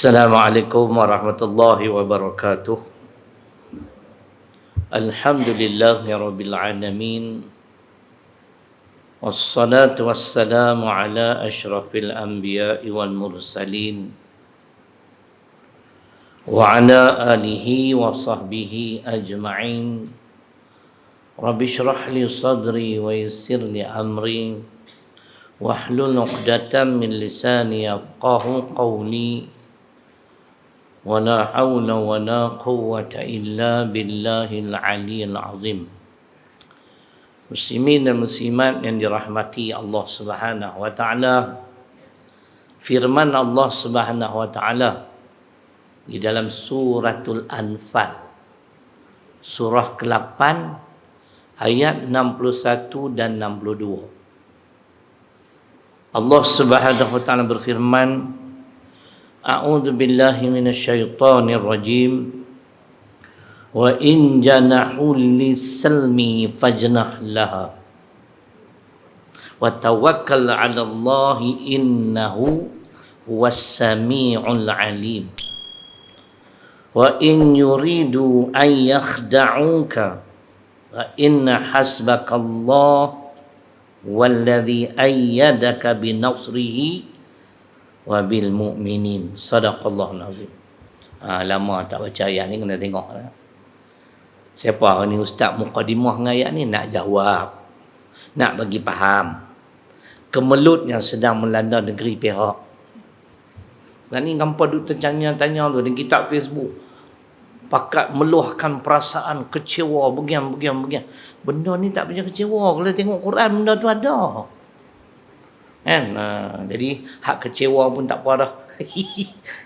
Assalamualaikum warahmatullahi wabarakatuh. Alhamdulillahi rabbil alamin. Wassalatu wassalamu ala asyrafil anbiya'i wal mursalin wa ala alihi wa sahbihi ajma'in. Rabbi shrah li sadri wa yassir li amri wahlul 'uqdatam min lisani yafqahu qawli. Wala hawla wala quwwata illa billahil aliyyil azim. Muslimin dan muslimat yang dirahmati Allah Subhanahu wa taala, firman Allah Subhanahu wa taala di dalam suratul Anfal surah ke-8 ayat 61 dan 62. Allah Subhanahu wa taala berfirman, A'udzu billahi minasyaitonir rajim. Wa in janahu lis-salmi fajnah laha. Wa tawakkal 'ala Allahi innahu huwas-sami'ul 'alim. Wa in yuridu an yakhda'uka fa inna hasbakallah walladzi ayyadaka binasrihi wabil mu'minin. Sadaqallahul azim. Lama tak baca ayat ni, kena tengok lah. Siapa ni ustaz mukadimah dengan ayat ni nak jawab, nak bagi faham kemelut yang sedang melanda negeri Perak. Dan ni gampang duk tanya tu di kitab Facebook. Pakat meluahkan perasaan kecewa begian. Benda ni tak punya kecewa. Kalau tengok Quran benda tu ada. Kan? Jadi hak kecewa pun tak apa dah.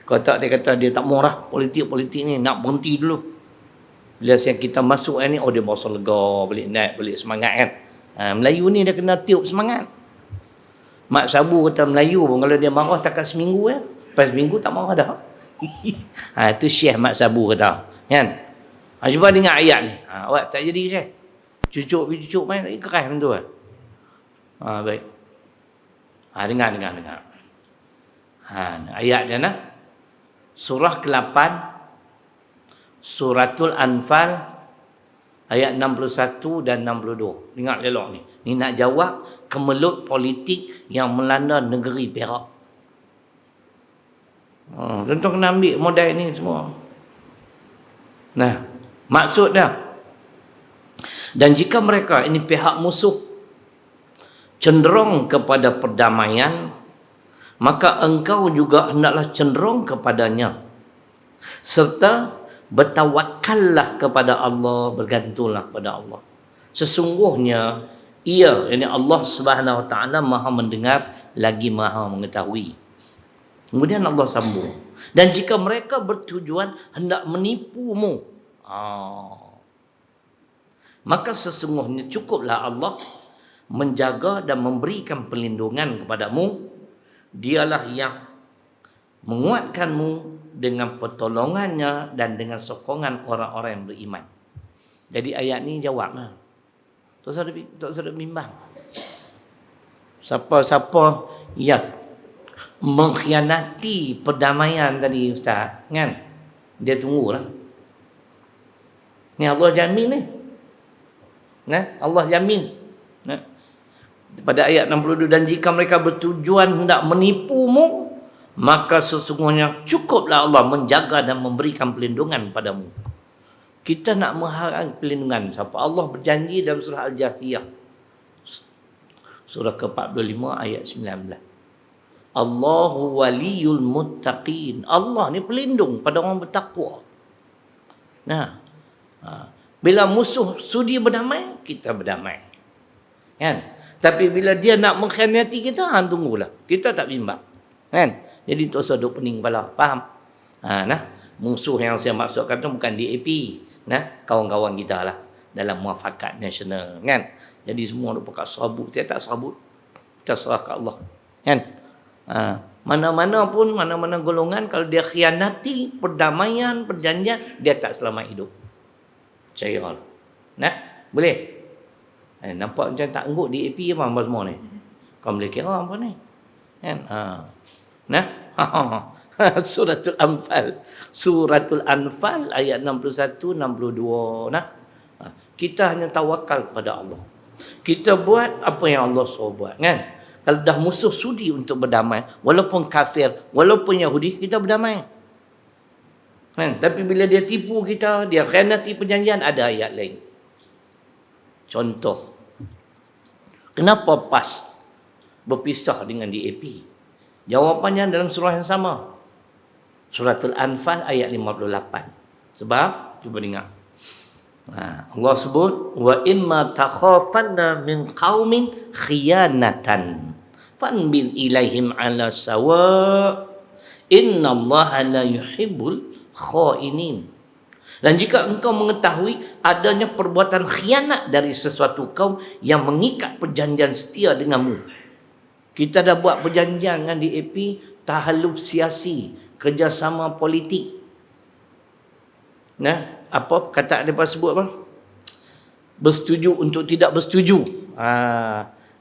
Kalau tak dia kata dia tak mau dah politik ni, nak berhenti dulu. Bila kita masuk ni, dia berasa lega, balik semangat kan. Melayu ni dia kena tiup semangat. Mak Sabu kata Melayu pun kalau dia marah takat seminggu lepas seminggu tak marah dah. Itu Syekh Mak Sabu kata kan. Cuba dengar ayat ni. Awak tak jadi Syekh. Cucuk main keras macam tu baik. Dengar. Ayat dia nak. Surah ke-8 Suratul Anfal ayat 61 dan 62. Dengar elok ni. Ni nak jawab kemelut politik yang melanda negeri Perak. Tentu kena ambil modal ni semua. Nah, maksud dia. Dan jika mereka ini pihak musuh cenderung kepada perdamaian, maka engkau juga hendaklah cenderung kepadanya, serta bertawakkallah kepada Allah, bergantunglah kepada Allah. Sesungguhnya ia, ini Allah Subhanahu wa taala, Maha mendengar lagi Maha mengetahui. Kemudian Allah sambung, dan jika mereka bertujuan hendak menipumu, maka sesungguhnya cukuplah Allah menjaga dan memberikan perlindungan kepadamu. Dialah yang menguatkanmu dengan pertolongannya dan dengan sokongan orang-orang yang beriman. Jadi ayat ni jawablah. Tak usah bimbang. Siapa-siapa yang mengkhianati perdamaian tadi ustaz kan, dia tunggulah. Ni Allah jamin ni. Allah jamin. Pada ayat 62, dan jika mereka bertujuan hendak menipumu, maka sesungguhnya cukuplah Allah menjaga dan memberikan perlindungan padamu. Kita nak mengharapkan perlindungan siapa? Allah berjanji dalam surah Al-Jathiyah surah ke-45 ayat 19. Allahu waliyul muttaqin. Allah ni pelindung pada orang bertakwa. Bila musuh sudi berdamai, kita berdamai. Kan? Tapi bila dia nak mengkhianati kita, tunggulah. Kita tak bimbang. Kan? Jadi tak usah duk pening kepala. Faham? Musuh yang saya maksudkan tu bukan DAP. Kawan-kawan kita lah. Dalam muafakat nasional. Kan? Jadi semua duk pakai serabut. Saya tak serabut. Kita serah ke Allah. Kan? Mana-mana pun, mana-mana golongan, kalau dia khianati perdamaian, perjanjian, dia tak selamat hidup. Percayalah. Boleh? Nampak macam tak enggut DAP apa semua ni. Kau boleh kira apa ni? Kan? Suratul Anfal. Suratul Anfal ayat 61, 62. Nah, kita hanya tawakal kepada Allah. Kita buat apa yang Allah suruh buat, kan? Kalau dah musuh sudi untuk berdamai, walaupun kafir, walaupun Yahudi, kita berdamai. Kan? Tapi bila dia tipu kita, dia khianati perjanjian, ada ayat lain. Contoh, kenapa PAS berpisah dengan DAP? Jawapannya dalam surah yang sama. Suratul Anfal ayat 58. Sebab, cuba dengar. Allah sebut, wa imma takhafanna min qaumin khiyanatan fanbil ilaihim ala sawa innallaha la yuhibbul khainin. Dan jika engkau mengetahui adanya perbuatan khianat dari sesuatu kaum yang mengikat perjanjian setia denganmu. Kita dah buat perjanjian dengan DAP, tahaluf siasi, kerjasama politik. Nah, apa kata mereka sebut apa? Bersetuju untuk tidak bersetuju.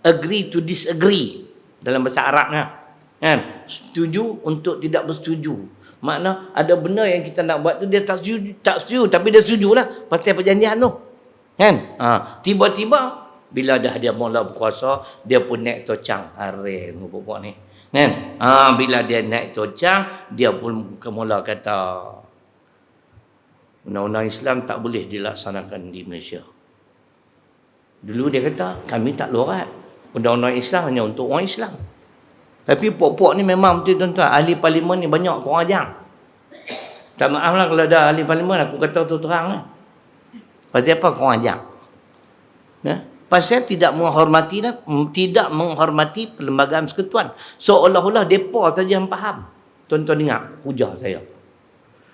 Agree to disagree dalam bahasa Arabnya. Kan? Setuju untuk tidak bersetuju. Makna ada benda yang kita nak buat tu dia tak setuju tapi dia setujulah pasal perjanjian tu. Kan? Tiba-tiba bila dah dia mula berkuasa, dia pun naik tocang. Haring buat ni. Kan? Bila dia naik tocang, dia pun mula kata undang-undang Islam tak boleh dilaksanakan di Malaysia. Dulu dia kata, kami tak lorat. Undang-undang Islam hanya untuk orang Islam. Tapi pok-pok ni memang betul tuan-tuan, ahli parlimen ni banyak kurang ajar. Tak maaf lah kalau ada ahli parlimen, aku kata terang lah. Pasal apa kurang ajar? Ya? Pasal tidak menghormati perlembagaan persekutuan. Seolah-olah mereka saja yang faham. Tuan-tuan dengar, hujah saya.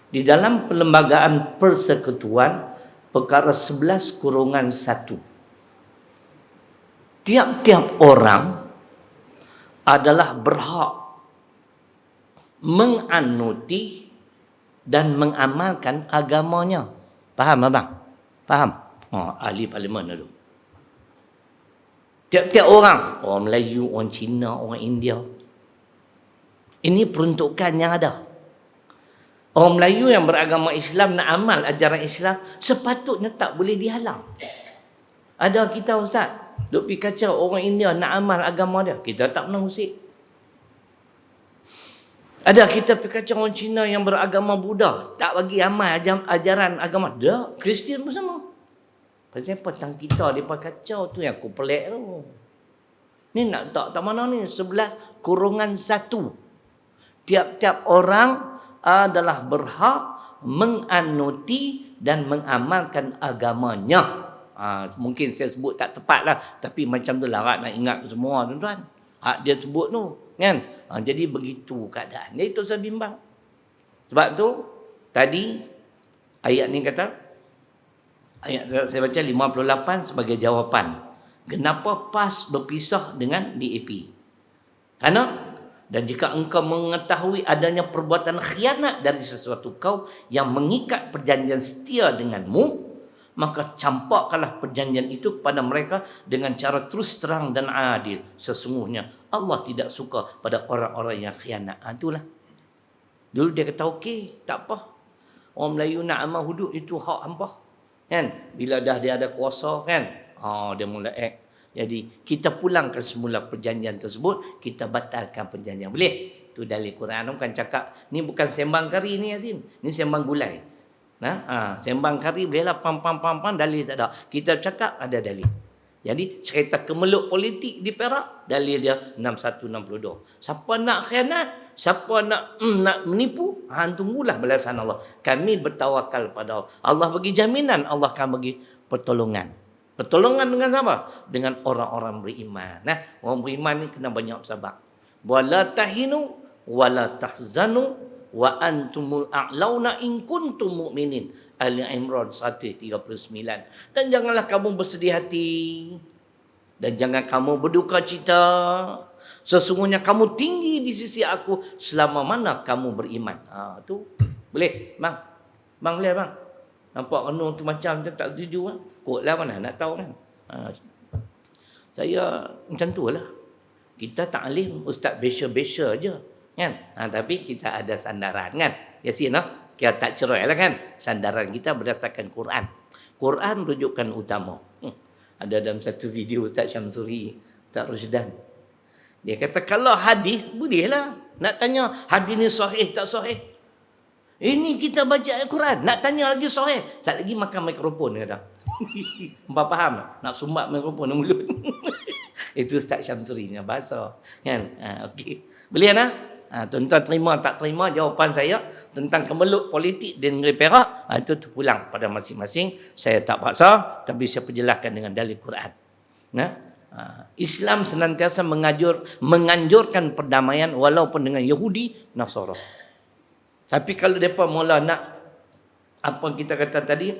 Di dalam perlembagaan persekutuan, perkara 11-1. Tiap-tiap orang adalah berhak menganuti dan mengamalkan agamanya. Faham abang? Faham? Ahli parlimen dulu. Tiap-tiap orang Melayu, orang Cina, orang India. Ini peruntukan yang ada. Orang Melayu yang beragama Islam nak amal ajaran Islam, sepatutnya tak boleh dihalang. Ada kita ustaz, duk pergi kacau orang India nak amal agama dia, kita tak pernah usik. Ada kita pergi kacau orang Cina yang beragama Buddha, tak bagi amal ajaran agama dia, Kristian pun sama. Pasal petang kita dia pakai kacau tu yang aku pelik tu. Ni nak tak mana ni 11-1. Tiap-tiap orang adalah berhak menganuti dan mengamalkan agamanya. Mungkin saya sebut tak tepat lah, tapi macam tu lah nak ingat semua tuan-tuan. Hak dia sebut tu, kan? Jadi begitu keadaan. Jadi tu saya bimbang. Sebab tu tadi ayat ni kata, ayat saya baca 58 sebagai jawapan. Kenapa PAS berpisah dengan DAP? Karena dan jika engkau mengetahui adanya perbuatan khianat dari sesuatu kaum yang mengikat perjanjian setia denganmu, maka campakkanlah perjanjian itu kepada mereka dengan cara terus terang dan adil. Sesungguhnya Allah tidak suka pada orang-orang yang khianat. Itulah. Dulu dia kata okey, tak apa. Orang Melayu nak amal hudud itu hak hampa. Kan? Bila dah dia ada kuasa kan? Dia mula act. Jadi kita pulangkan semula perjanjian tersebut, kita batalkan perjanjian. Boleh? Tu dalil Quran bukan cakap ni bukan sembang kari ni Azim. Ni sembang gulai. Sembang kari bolehlah pam dalil tak ada. Kita cakap ada dalil. Jadi cerita kemeluk politik di Perak, dalil dia 6162. Siapa nak khianat, siapa nak menipu, tunggulah balasan Allah. Kami bertawakal pada Allah. Allah bagi jaminan, Allah akan bagi pertolongan. Pertolongan dengan siapa? Dengan orang-orang beriman. Orang beriman ni kena banyak bersabar. Wala tahinu wala tahzanu wa antumul a'launa in kuntum mu'minin. Ali Imran 139. Dan janganlah kamu bersedih hati. Dan jangan kamu berduka cita. Sesungguhnya kamu tinggi di sisi aku selama mana kamu beriman. Tu boleh, bang. Bang boleh bang. Nampak renung tu macam tak setuju kan? Kotlah mana nak tahu kan? Saya macam tu lah. Kita tak alim, ustaz besha-besha je. kan. Tapi kita ada sandaran kan. Ya sih no. Kita tak cerai lah kan. Sandaran kita berdasarkan Quran. Quran rujukan utama. Ada dalam satu video Ustaz Syamsuri, Ustaz Rusdan. Dia kata kalau hadis bolehlah. Nak tanya hadis ni sahih tak sahih. Ini kita baca Al-Quran. Nak tanya lagi sahih. Tak lagi makan mikrofon kata. Hampa faham tak? Nak sumbat mikrofon dalam mulut. Itu Ustaz Syamsuri punya bahasa. Kan? Okey. Boleh nak? Tuan-tuan terima tak terima jawapan saya tentang kemeluk politik di negeri Perak, itu terpulang pada masing-masing. Saya tak paksa, tapi saya perjelaskan dengan dalil Quran. Nah, Islam senantiasa menganjurkan perdamaian walaupun dengan Yahudi, Nasara. Tapi kalau mereka mula nak apa kita kata tadi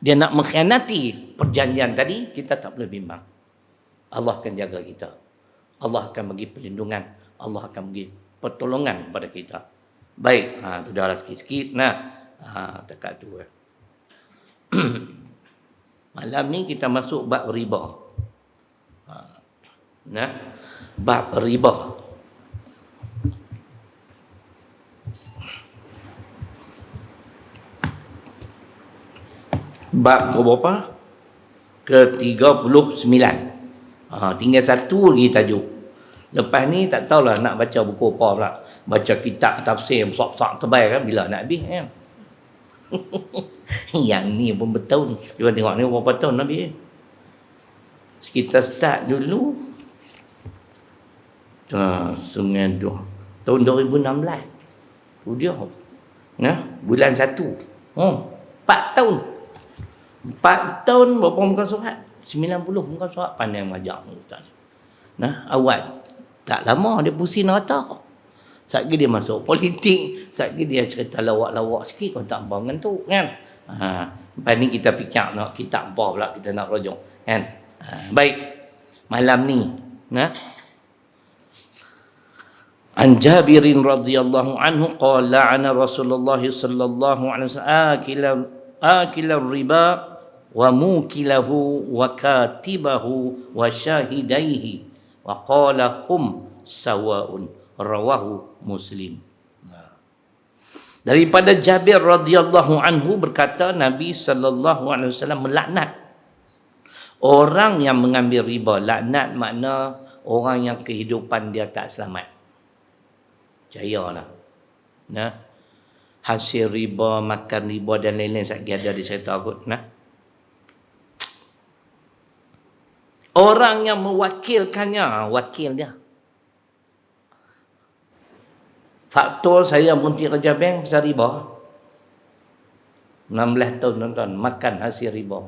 dia nak mengkhianati perjanjian tadi, kita tak boleh bimbang. Allah akan jaga kita. Allah akan bagi perlindungan. Allah akan bagi pertolongan kepada kita. Baik, sudahlah sikit-sikit. Dekat tu. Malam ni kita masuk bab riba. Bab riba. Bab ke berapa? Ke-39. Tinggal satu lagi tajuk. Lepas ni tak tahulah nak baca buku apa pula. Baca kitab tafsir sok-sok tebal kan bila nak habis kan. Yang ni pun bertahun. Cuba tengok ni berapa tahun habis. Kita start dulu Sungai Dua tahun 2016. Tu dia. Bulan 1. 4 tahun. 4 tahun berapa muka surat? 90 muka surat pandai mengajar ustaz. Awal tak lama dia pusing otak. Sekali dia masuk politik, sekali dia cerita lawak-lawak sikit kau tak apa mengantuk kan. Lepas ni kita fikir nak kitab apa pula kita nak rujuk kan. Baik. Malam ni An Jabirin radhiyallahu anhu qala ana Rasulullah sallallahu alaihi wasallam akilar riba wa mukilahu wa katibahu wa syahidaihi wa qala hum sawa'un rawahu Muslim. Daripada Jabir radhiyallahu anhu berkata Nabi sallallahu alaihi wasallam melaknat orang yang mengambil riba. Laknat makna orang yang kehidupan dia tak selamat. Jayalah. Hasil riba, makan riba dan lain-lain sekali ada di cerita aku. Orang yang mewakilkannya, wakil dia. Faktor saya berhenti kerja bank pasal riba. 16 tahun tuan-tuan makan hasil riba.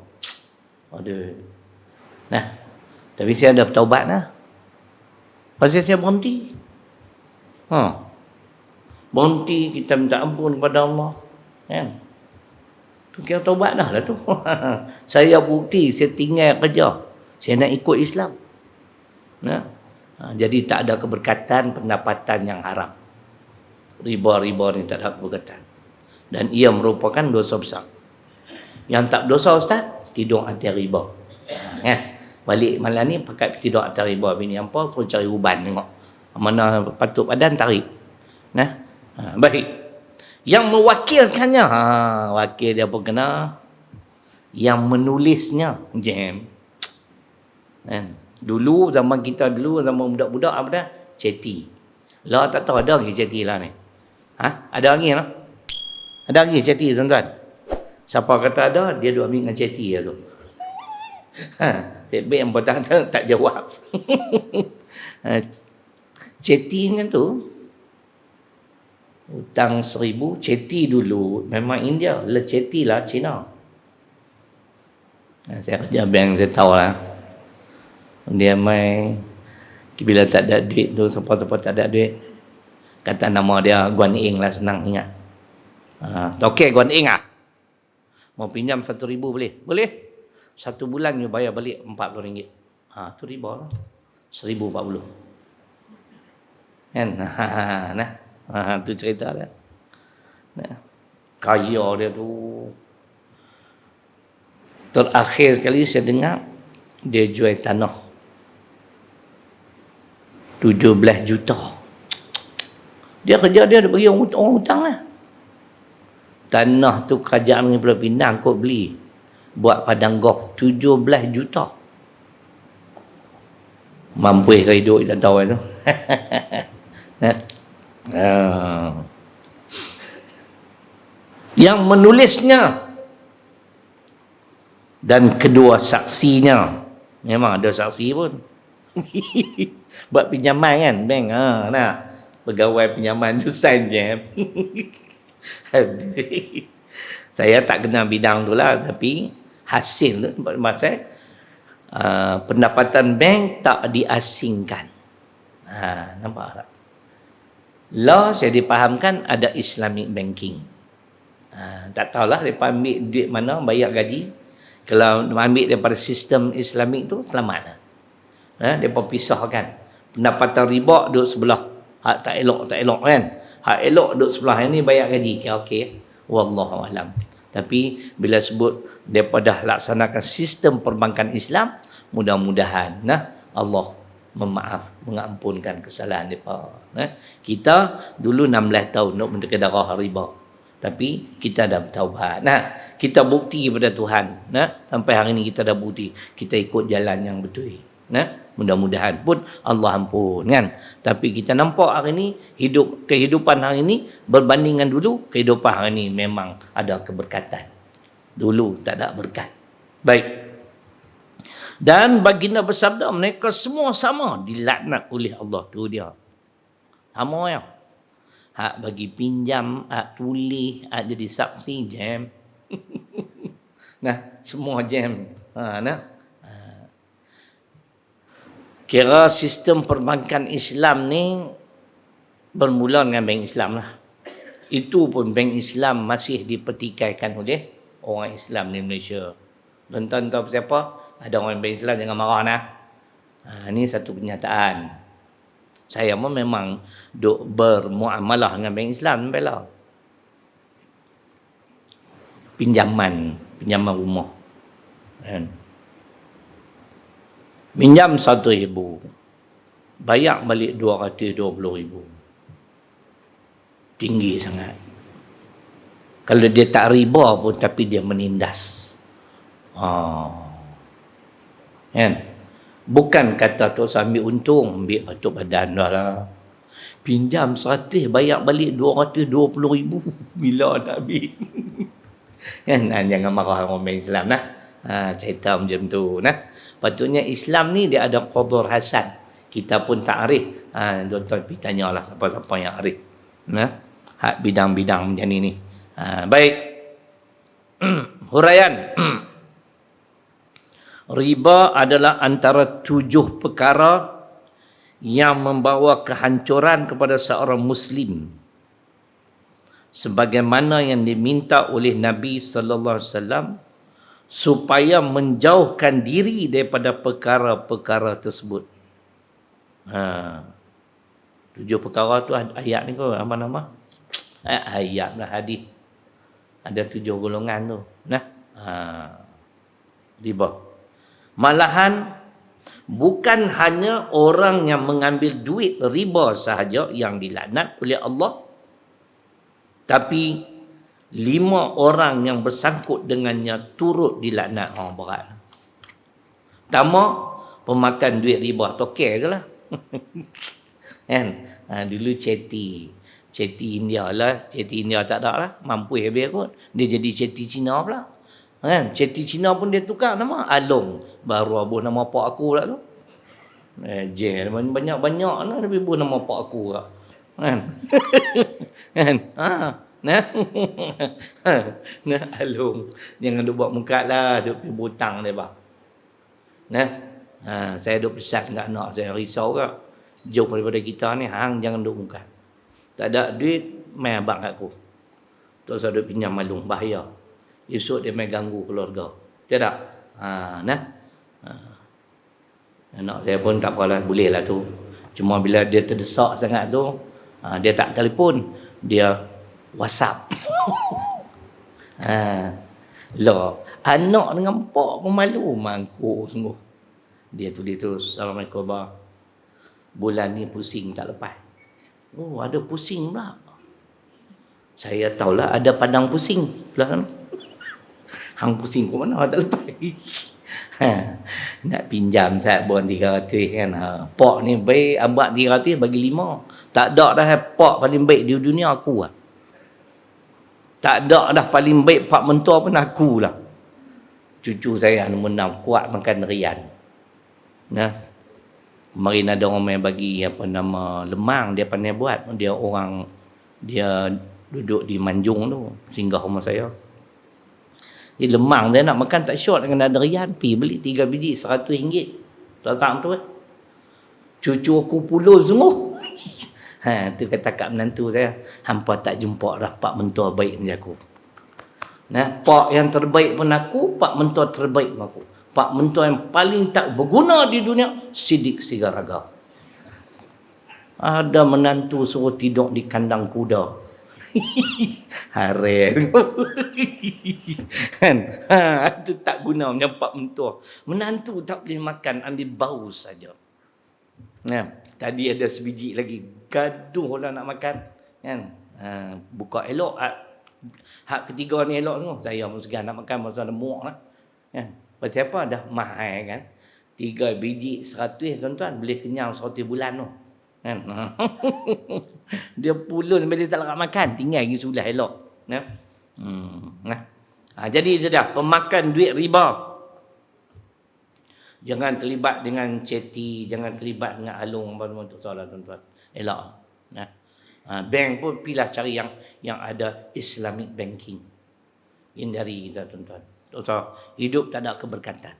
Aduh. Tapi saya dah bertaubat dah. Pasal saya berhenti. Berhenti, kita minta ampun kepada Allah. Kan? Tu kira taubat dah lah tu. Saya bukti, saya tinggal kerja. Saya nak ikut Islam. Jadi tak ada keberkatan pendapatan yang haram. Riba-riba ni tak ada keberkatan. Dan ia merupakan dosa besar. Yang tak dosa ustaz, tidur atas riba. Balik malam ni pakai tidur atas riba. Bini apa pun cari uban tengok. Mana patut padan tarik. Baik. Yang mewakilkannya, wakil dia pun kena. Yang menulisnya, jam. Dulu zaman kita dulu zaman budak-budak apa dah? Ceti. Lah tak tahu ada lagi ceti lah ni. Ada lagi no? Ada lagi ceti tuan-tuan. Siapa kata ada, dia duk ambil dengan ceti lah tu. Sebab yang bertahan tak jawab. Ceti kan tu hutang 1000, ceti dulu memang India, ceti lah Cina. Saya kerja bank, saya tahu lah. Dia main bila tak ada duit tu, siapa-siapa tak ada duit, kata nama dia Guan Eng lah, senang ingat. Okey Guan Eng mau pinjam 1,000 boleh? Boleh. 1 bulan you bayar balik RM40. Tu riba lah. 1,040. Kan? Tu cerita dia. Kaya dia tu. Terakhir sekali saya dengar dia jual tanah. 17 juta. Dia kerja dia bagi orang hutang lah. Tanah tu kerajaan dengan Pulau Pinang kot beli. Buat padang golf 17 juta. Mampu ke hidup dan tahu tu. Yang menulisnya dan kedua saksinya, memang ada saksi pun. Buat pinjaman kan bank, nak pegawai pinjaman tu sign je. Saya tak kenal bidang tu lah, tapi hasil tu maksud pendapatan bank tak diasingkan. Nampak tak? Law saya dipahamkan ada Islamic banking. Tak tahulah mereka ambil duit mana bayar gaji. Kalau ambil daripada sistem Islamik tu selamat lah. Mereka pisahkan. Pendapatan riba duduk sebelah. Hak tak elok kan. Hak elok duduk sebelah. Yang ni bayar gaji. Okey. Wallahualam. Tapi bila sebut mereka dah laksanakan sistem perbankan Islam, mudah-mudahan Allah mengampunkan kesalahan mereka. Kita dulu 16 tahun nak mendekati darah riba. Tapi kita dah bertaubat. Kita bukti kepada Tuhan. Sampai hari ini kita dah bukti. Kita ikut jalan yang betul. Mudah-mudahan pun Allah ampun kan. Tapi kita nampak hari ini kehidupan hari ini berbandingan dulu, kehidupan hari ini memang ada keberkatan. Dulu tak ada berkat. Baik. Dan baginda bersabda, mereka semua sama dilaknat oleh Allah. Tu dia. Sama ya. Hak bagi pinjam, hak tulis, hak jadi saksi, jam. Semua jam. Kira sistem perbankan Islam ni bermula dengan bank Islam lah. Itu pun bank Islam masih dipertikaikan oleh orang Islam di Malaysia. Tuan-tuan tahu siapa? Ada orang bank Islam, jangan marah nah. Ini satu kenyataan. Saya pun memang duk bermuamalah dengan bank Islam bela. Pinjaman rumah. Kan? Pinjam 1,000. Bayar balik 220,000. Tinggi sangat. Kalau dia tak riba pun tapi dia menindas. Kan? Bukan kata tu ambil untung, ambil patut badan dah lah. Pinjam 100, bayar balik 220,000. Bila nak habis? Kan? Jangan marah orang Islam nah. Cerita macam tu nah. Patutnya Islam ni dia ada qadar hasan. Kita pun tak arif. Tuan-tuan pergi tanyalah siapa-siapa yang arif. Hak bidang-bidang macam ni. Baik. Huraian. Riba adalah antara 7 perkara yang membawa kehancuran kepada seorang Muslim. Sebagaimana yang diminta oleh Nabi sallallahu alaihi wasallam supaya menjauhkan diri daripada perkara-perkara tersebut. 7 perkara tu ayat ni kau apa nama? Ayat lah hadis. Ada 7 golongan tu. Riba. Malahan bukan hanya orang yang mengambil duit riba sahaja yang dilaknat oleh Allah, tapi 5 orang yang bersangkut dengannya turut dilaknat. Berat. Pertama, pemakan duit riba, tokek je lah. Kan? Dulu ceti India lah. Ceti India tak ada lah, mampu habis kot. Dia jadi ceti Cina pula. Kan? Ceti Cina pun dia tukar nama Along. Baru abuh nama pak aku pula tu. Banyak-banyak lah tapi abuh nama pak aku lah. Kan? Kan? Along. Jangan duk buat muka lah, duk pergi butang dia bah. Saya duk pesan kat anak saya, risau ke. Jauh daripada kita ni, jangan duk muka. Tak ada duit, main abang kat aku. Tak usah duk pinjam malung, bahaya. Esok dia main ganggu keluarga. Dia tak? Anak saya pun tak apalah, boleh lah tu. Cuma bila dia terdesak sangat tu, dia tak telefon, dia WhatsApp. Anak dengan pak pun malu, mangkuk sungguh. Dia tulis tu, Assalamualaikum abang. Bulan ni pusing tak lepas. Oh, ada pusing pula. Saya tahulah ada padang pusing belah sana. Hang pusing ke mana tak lepas. Nak pinjam Ustaz bon 300 kan. Pak ni baik, abang 300 bagi 5. Tak ada dah pak paling baik di dunia aku lah. Tak ada dah paling baik pak mentua pun aku lah. Cucu saya nombor 6 kuat makan rian. Nah. Kemarin ada orang yang bagi apa nama lemang, dia pandai buat. Dia duduk di Manjung tu, singgah rumah saya. Jadi lemang dia nak makan tak syok dengan ada rian, pergi beli 3 biji RM100. Tak tu eh. Cucu aku puluh semua. Tu kata kat menantu saya, hampa tak jumpa dah pak mentua baik macam aku. Nah, pak yang terbaik pun aku, pak mentua terbaik pun aku. Pak mentua yang paling tak berguna di dunia, Siddiq Sigaraga. Ada menantu suruh tidur di kandang kuda. Haren. Kan? Itu tak guna macam pak mentua. Menantu tak boleh makan, ambil bau saja. Nah, tadi ada sebiji lagi. Gaduh lah nak makan. Kan? Buka elok. Hak ketiga ni elok semua. Saya pun segan nak makan, masa ada muak lah. Kan? Pasal apa? Dah mahal kan. 3 biji 100 tuan-tuan. Boleh kenyang 100 bulan tu. Kan? Dia puluh sampai dia tak nak makan. Tinggal lagi sulah elok. Nah. Jadi itu dah. Pemakan duit riba. Jangan terlibat dengan ceti. Jangan terlibat dengan alung. Apa-apa salah tuan-tuan. Elok. Nah. Bank pun pilih cari yang ada Islamic banking. Hindari kita tuan-tuan. So, hidup tak ada keberkatan.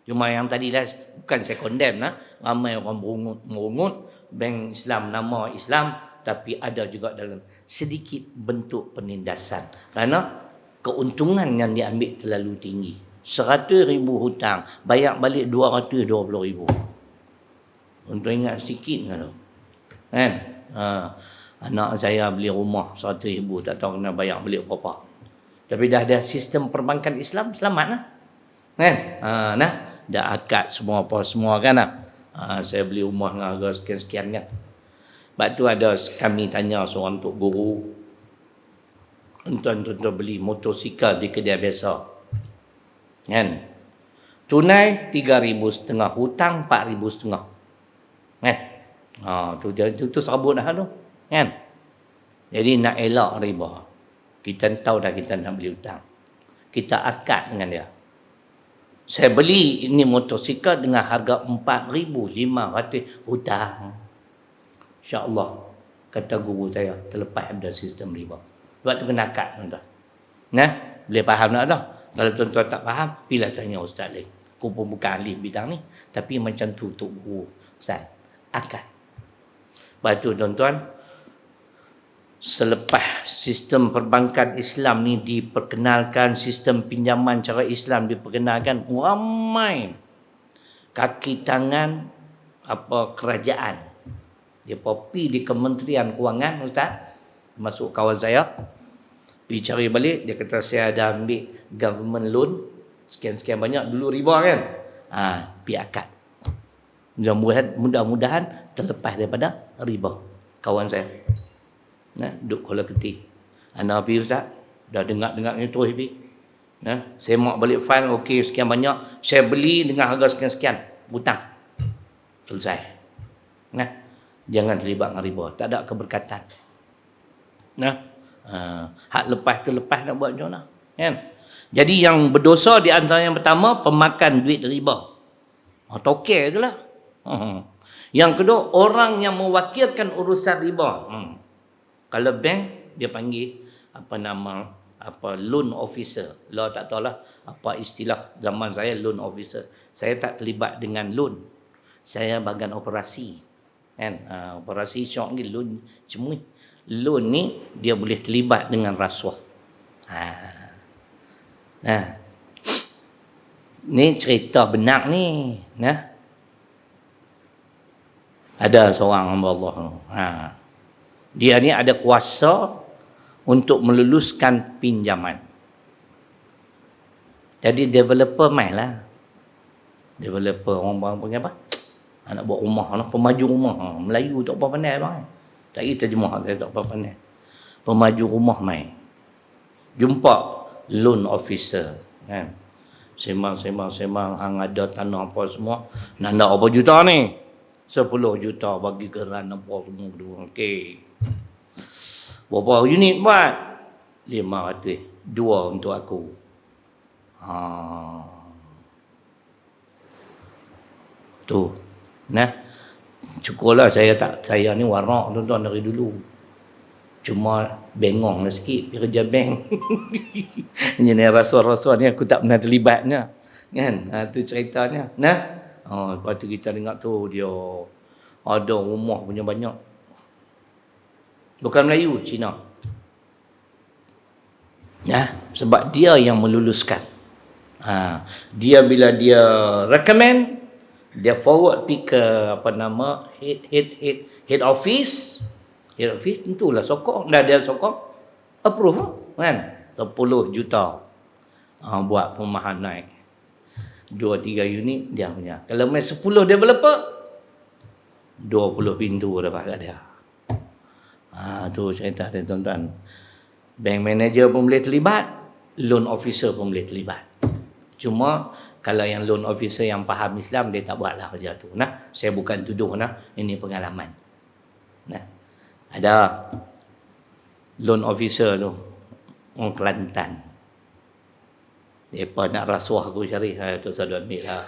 Cuma yang tadi lah, bukan saya condemn lah. Ramai orang merungut bank Islam, nama Islam, tapi ada juga dalam sedikit bentuk penindasan. Kerana keuntungan yang diambil terlalu tinggi. 100,000 hutang, bayar balik 220,000. Untuk ingat sikit kan? Kan? Anak saya beli rumah 100,000, tak tahu kena bayar balik berapa. Tapi dah ada sistem perbankan Islam, selamat lah. Kan? Nah, dah akad semua apa semua kan lah. Saya beli rumah dengan harga sekian-sekian kan. Sebab tu ada kami tanya seorang tok guru. Tuan-tuan beli motosikal di kedai biasa. Kan? Tunai 3,500, hutang 4,500. Kan? Tu serabut dah tu. Kan? Jadi nak elak riba. Kita tahu dah kita nak beli hutang. Kita akad dengan dia. Saya beli ini motosikal dengan harga 4,500 hutang. InsyaAllah, kata guru saya, terlepas ada sistem riba. Sebab tu kena akad tuan-tuan. Nah, boleh faham tak dah? Kalau tuan-tuan tak faham, pilih tanya ustaz lain. Aku pun bukan ahli bidang ni. Tapi macam tu tok guru. Ustaz, akad. Sebab tu tuan-tuan, selepas sistem perbankan Islam ni diperkenalkan, sistem pinjaman cara Islam diperkenalkan, ramai kaki tangan kerajaan. Dia pergi di Kementerian Kewangan, ustaz, termasuk kawan saya, pergi cari balik, dia kata saya ada ambil government loan sekian-sekian banyak, dulu riba kan. Pergi akad. Mudah-mudahan terlepas daripada riba. Kawan saya. Nah, duduk Kuala Ketih. Anak pergi ustaz, dah dengar-dengar ni terus pergi. Nah, saya mak balik file, okey sekian banyak, saya beli dengan harga sekian-sekian, hutang. Selesai. Nah, jangan terlibat dengan riba, tak ada keberkatan. Nah, hak lepas terlepas nak buat macam mana? Kan? Jadi yang berdosa di antara yang pertama, pemakan duit riba. Tokek itulah. Yang kedua, orang yang mewakilkan urusan riba. Kalau bank, dia panggil loan officer. Lah tak tahulah apa istilah zaman saya loan officer. Saya tak terlibat dengan loan. Saya bahagian operasi. Kan? Operasi syok ni loan cemui. Loan ni dia boleh terlibat dengan rasuah. Nah. Ni cerita benar ni. Nah. Ada seorang hamba Allah. Dia ni ada kuasa untuk meluluskan pinjaman. Jadi developer main lah. Developer orang panggil apa? Nak buat rumah, pemaju rumah. Melayu tak apa pandai bang. Tak kira terjemah, saya tak apa pandai. Pemaju rumah mai. Jumpa loan officer kan. Semang, hang ada tanah apa semua. Nak berapa juta ni? 10 juta bagi geran apa semua kedua. Okey. Berapa unit buat? 500. 2 untuk aku. Tu. Nah. Syukurlah saya ni warak tuan-tuan dari dulu. Cuma bengong lah sikit pergi kerja bank. Ini rasuah-rasuah ni aku tak pernah terlibatnya. Kan? Tu ceritanya. Nah. Lepas tu kita dengar tu dia ada rumah punya banyak. Bukan Melayu, Cina. Ya, sebab dia yang meluluskan. Dia bila dia recommend, dia forward pergi ke head office. Head office tentulah sokong. Dah dia sokong, approve kan. 10 juta. Buat perumahan naik. 2-3 unit dia punya. Kalau main 10 developer, 20 pintu dapat kat dia. Tu cerita dia tuan-tuan. Bank manager pun boleh terlibat, loan officer pun boleh terlibat. Cuma kalau yang loan officer yang faham Islam, dia tak buatlah kerja tu. Nah, saya bukan tuduh ini pengalaman. Nah, ada loan officer tu orang Kelantan. Depa nak rasuah aku cari, tu saya ambil lah.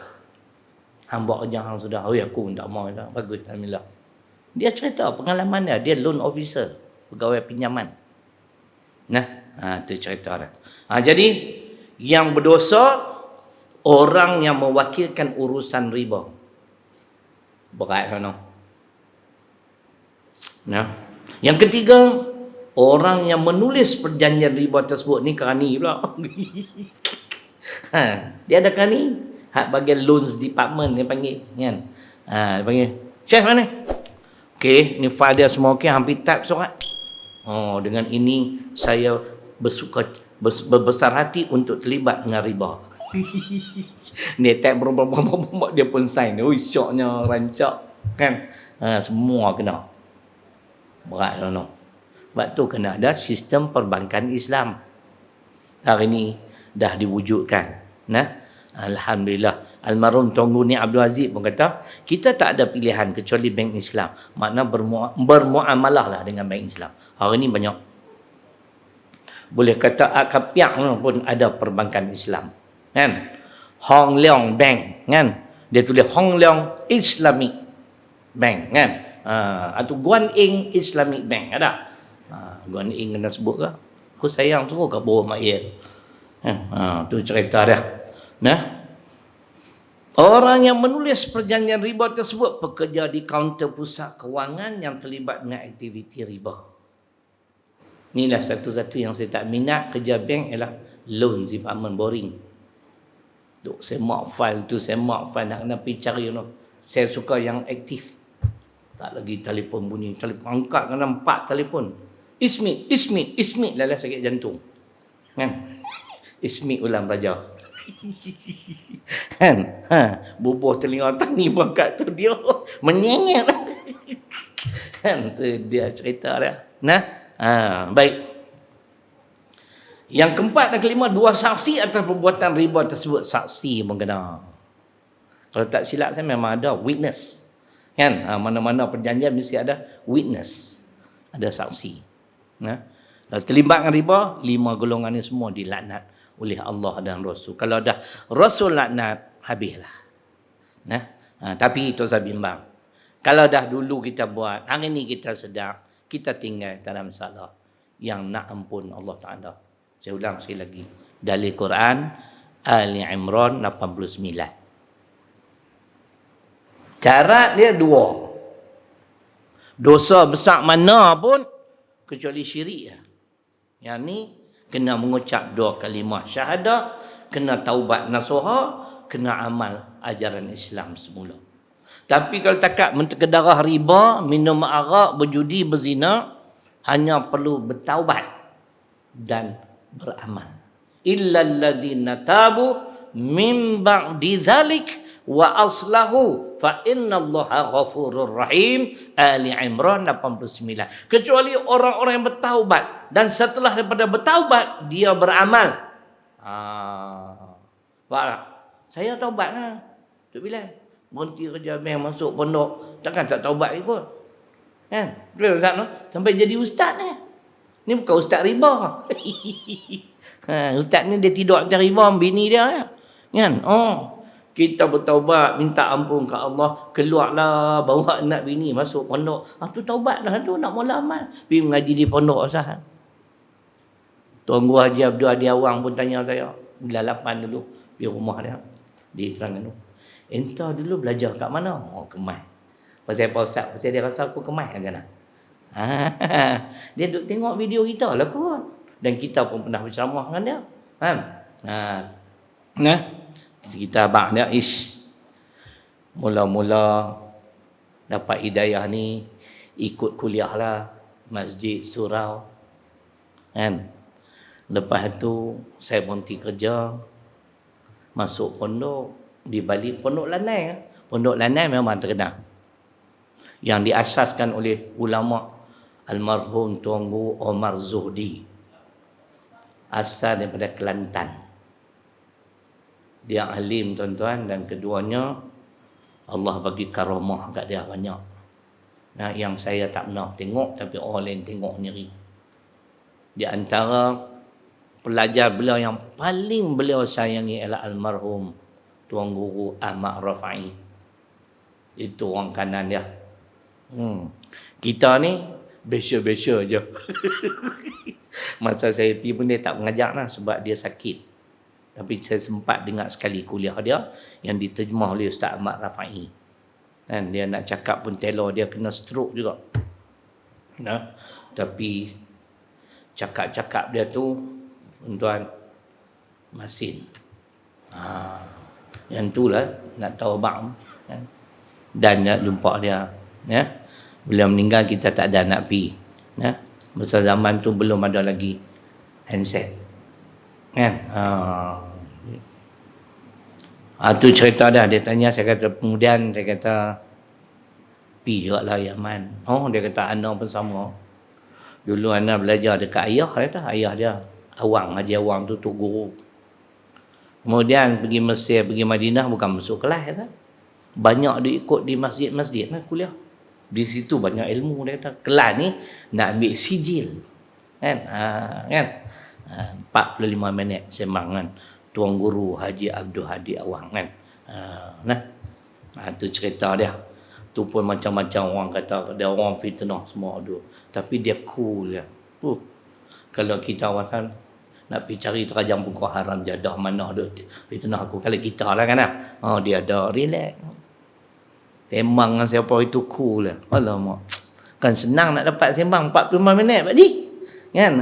Hamba kerja hang sudah, aku pun tak mau dah. Bagus alhamdulillah. Dia cerita pengalaman dia loan officer, pegawai pinjaman. Nah, tu cerita dia. Jadi yang berdosa orang yang mewakilkan urusan riba. Berat kan? Nah, yang ketiga, orang yang menulis perjanjian riba tersebut ni kerani pula. Dia ada kerani. Hak bagian loans department dia panggil kan. Dia panggil, "Chef mana?" Okey, ni file dia semua okey, hampir type surat. Dengan ini saya berbesar hati untuk terlibat dengan riba. Ni type berapa dia pun sign. Syoknya rancak kan. Semua kena. Berat lah no. Sebab tu kena ada sistem perbankan Islam. Hari ni dah diwujudkan. Nah, alhamdulillah. Almarhum Tunku ni Abdul Aziz pun kata, kita tak ada pilihan kecuali bank Islam. Makna bermuamalah lah dengan bank Islam. Hari ni banyak. Boleh kata Akapiak pun ada perbankan Islam. Kan? Hong Leong Bank. Kan? Dia tulis Hong Leong Islamic Bank. Kan? Atau Guan Eng Islamic Bank. Ada? Guan Eng kena sebut ke? Aku sayang tu ke bawah mak ayah. Tu cerita dia. Nah, orang yang menulis perjanjian riba tersebut bekerja di kaunter pusat kewangan yang terlibat dengan aktiviti riba. Inilah satu-satu yang saya tak minat kerja bank ialah loan department boring. Duk saya mark file tu, saya mark file nak kena pergi cari Saya suka yang aktif. Tak lagi telefon bunyi, telefon angkat kena 4 telefon. Ismit, lalas sakit jantung. Kan? Ismit ulang raja. Kan? Bubuh telinga tani bangkat tu dia menyenyet. Kan? Tu dia cerita dia. Nah, baik. Yang keempat dan kelima, dua saksi atas perbuatan riba tersebut. Saksi pun kena. Kalau tak silap saya memang ada witness. Kan? Mana-mana perjanjian mesti ada witness. Ada saksi. Nah, kalau terlibat dengan riba, 5 golongan ini semua dilaknat oleh Allah dan Rasul. Kalau dah Rasul laknat, habislah. Nah, tapi itu saya bimbang. Kalau dah dulu kita buat, hari ini kita sedang, kita tinggal dalam masalah yang nak ampun Allah Ta'ala. Saya ulang sekali lagi. Dalil Quran, Ali Imran 89. Cara dia 2. Dosa besar mana pun, kecuali syirik. Yang ni, kena mengucap 2 kalimah syahadah, kena taubat nasuha, kena amal ajaran Islam semula. Tapi kalau takat menterkedarah riba, minum arak, berjudi, berzina, hanya perlu bertaubat dan beramal. Illa alladhina tabu min ba'di dhalik wa aslahu fa innallaha ghafurur rahim. Ali Imran 89. Kecuali orang-orang yang bertaubat dan setelah daripada bertaubat dia beramal. Faham tak? Saya taubat lah. Tok Bilal berhenti kerja habis masuk pondok, takkan tak taubat ikut. Kan? Betul Ustaz no? Sampai jadi ustaz ni. Ni bukan ustaz riba. Ustaz ni dia tidur atas riba bini dia kan. Kita bertaubat, minta ampun ke Allah, keluarlah bawa anak bini masuk pondok. Tu taubat dah tu, nak mula amal. Pergi mengaji di pondok Ustaz. Tuan Guru Haji Abdul Hadi Awang pun tanya saya, bulan 8 dulu, pergi rumah dia di Terengganu. Entah dulu belajar kat mana? Kemas. Pasal apa Ustaz? Pasal dia rasa aku kemas kan? Dia duduk tengok video kita lah kot. Dan kita pun pernah berceramah dengan dia. Kan? Kita abang dia, mula-mula dapat hidayah ni, ikut kuliah lah, masjid surau. Kan? Lepas tu, saya berhenti kerja, masuk pondok, di balik pondok Lanai. Pondok Lanai memang terkenal. Yang diasaskan oleh ulama almarhum Tuan Guru Omar Zuhdi. Asal daripada Kelantan. Dia alim tuan-tuan, dan keduanya Allah bagi karamah kat dia banyak. Nah, yang saya tak pernah tengok tapi orang lain tengok sendiri. Di antara pelajar beliau yang paling beliau sayangi ialah almarhum Tuan Guru Ahmad Rafai. Itu orang kanan dia. Kita ni biasa-biasa je. Masa saya pergi pun dia tak mengajar lah sebab dia sakit. Tapi saya sempat dengar sekali kuliah dia yang diterjemah oleh Ustaz Ahmad Rafai. Dan dia nak cakap pun telur dia kena stroke juga. Nah, tapi cakap-cakap dia tu tuan masin. Yang tu lah nak tahu bang. Dan nak jumpa dia. Ya. Beliau meninggal, kita tak ada nak pergi. Ya. Masa zaman tu belum ada lagi handset. Kan? Tu cerita dah. Dia tanya, saya kata, kemudian saya kata, pergi juga lah Yaman. Dia kata, Ana pun sama. Dulu Ana belajar dekat ayah, kata, ayah dia. Awang, Haji Awang tu Tok Guru. Kemudian pergi Mesir, pergi Madinah, bukan masuk kelas. Kata. Banyak dia ikut di masjid-masjid lah kuliah. Di situ banyak ilmu. Dia kata, kelas ni nak ambil sijil. Kan? 45 minit sembang kan. Tuan Guru Haji Abdul Hadi Awang kan. Tu cerita dia. Tu pun macam-macam orang kata. Dia orang fitnah semua tu. Tapi dia cool ya. Kalau kita kan nak pergi cari terajam pokok haram jadah mana ada fitnah aku. Kalau kita lah kan. Dia ada relax. Sembang dengan siapa itu cool lah. Alamak. Kan senang nak dapat sembang 45 minit Pak Ji. Kan?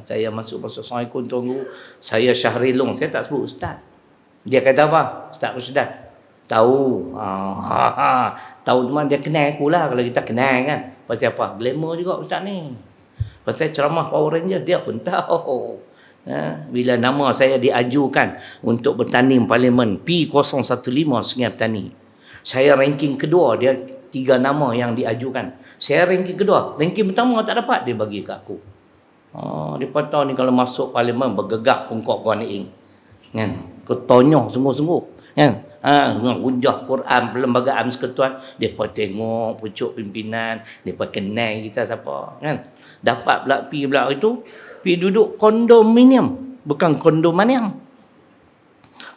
Saya masuk Assalamualaikum Tuan Guru. Saya Syahrilung. Saya tak sebut Ustaz. Dia kata apa? Ustaz Rusdan. Tahu. Tahu teman dia kenal aku lah. Kalau kita kenal kan. Pasal apa? Glamour juga Ustaz ni. Pasal ceramah Power Ranger dia pun tahu. Bila nama saya diajukan untuk bertanding Parlimen P015 Sungai Petani. Saya ranking kedua, dia 3 nama yang diajukan. Saya ranking kedua. Ranking pertama tak dapat, dia bagi ke aku. Dia tahu ni kalau masuk Parlimen bergegak pungkok Puan Ing. Kan? Ketonyoh sungguh-sungguh. Kan? Hujah Quran, perlembagaan persekutuan, depa tengok pucuk pimpinan, depa kenal kita siapa, kan? Dapat pula pi pula itu, pi duduk kondominium, bukan kondominium.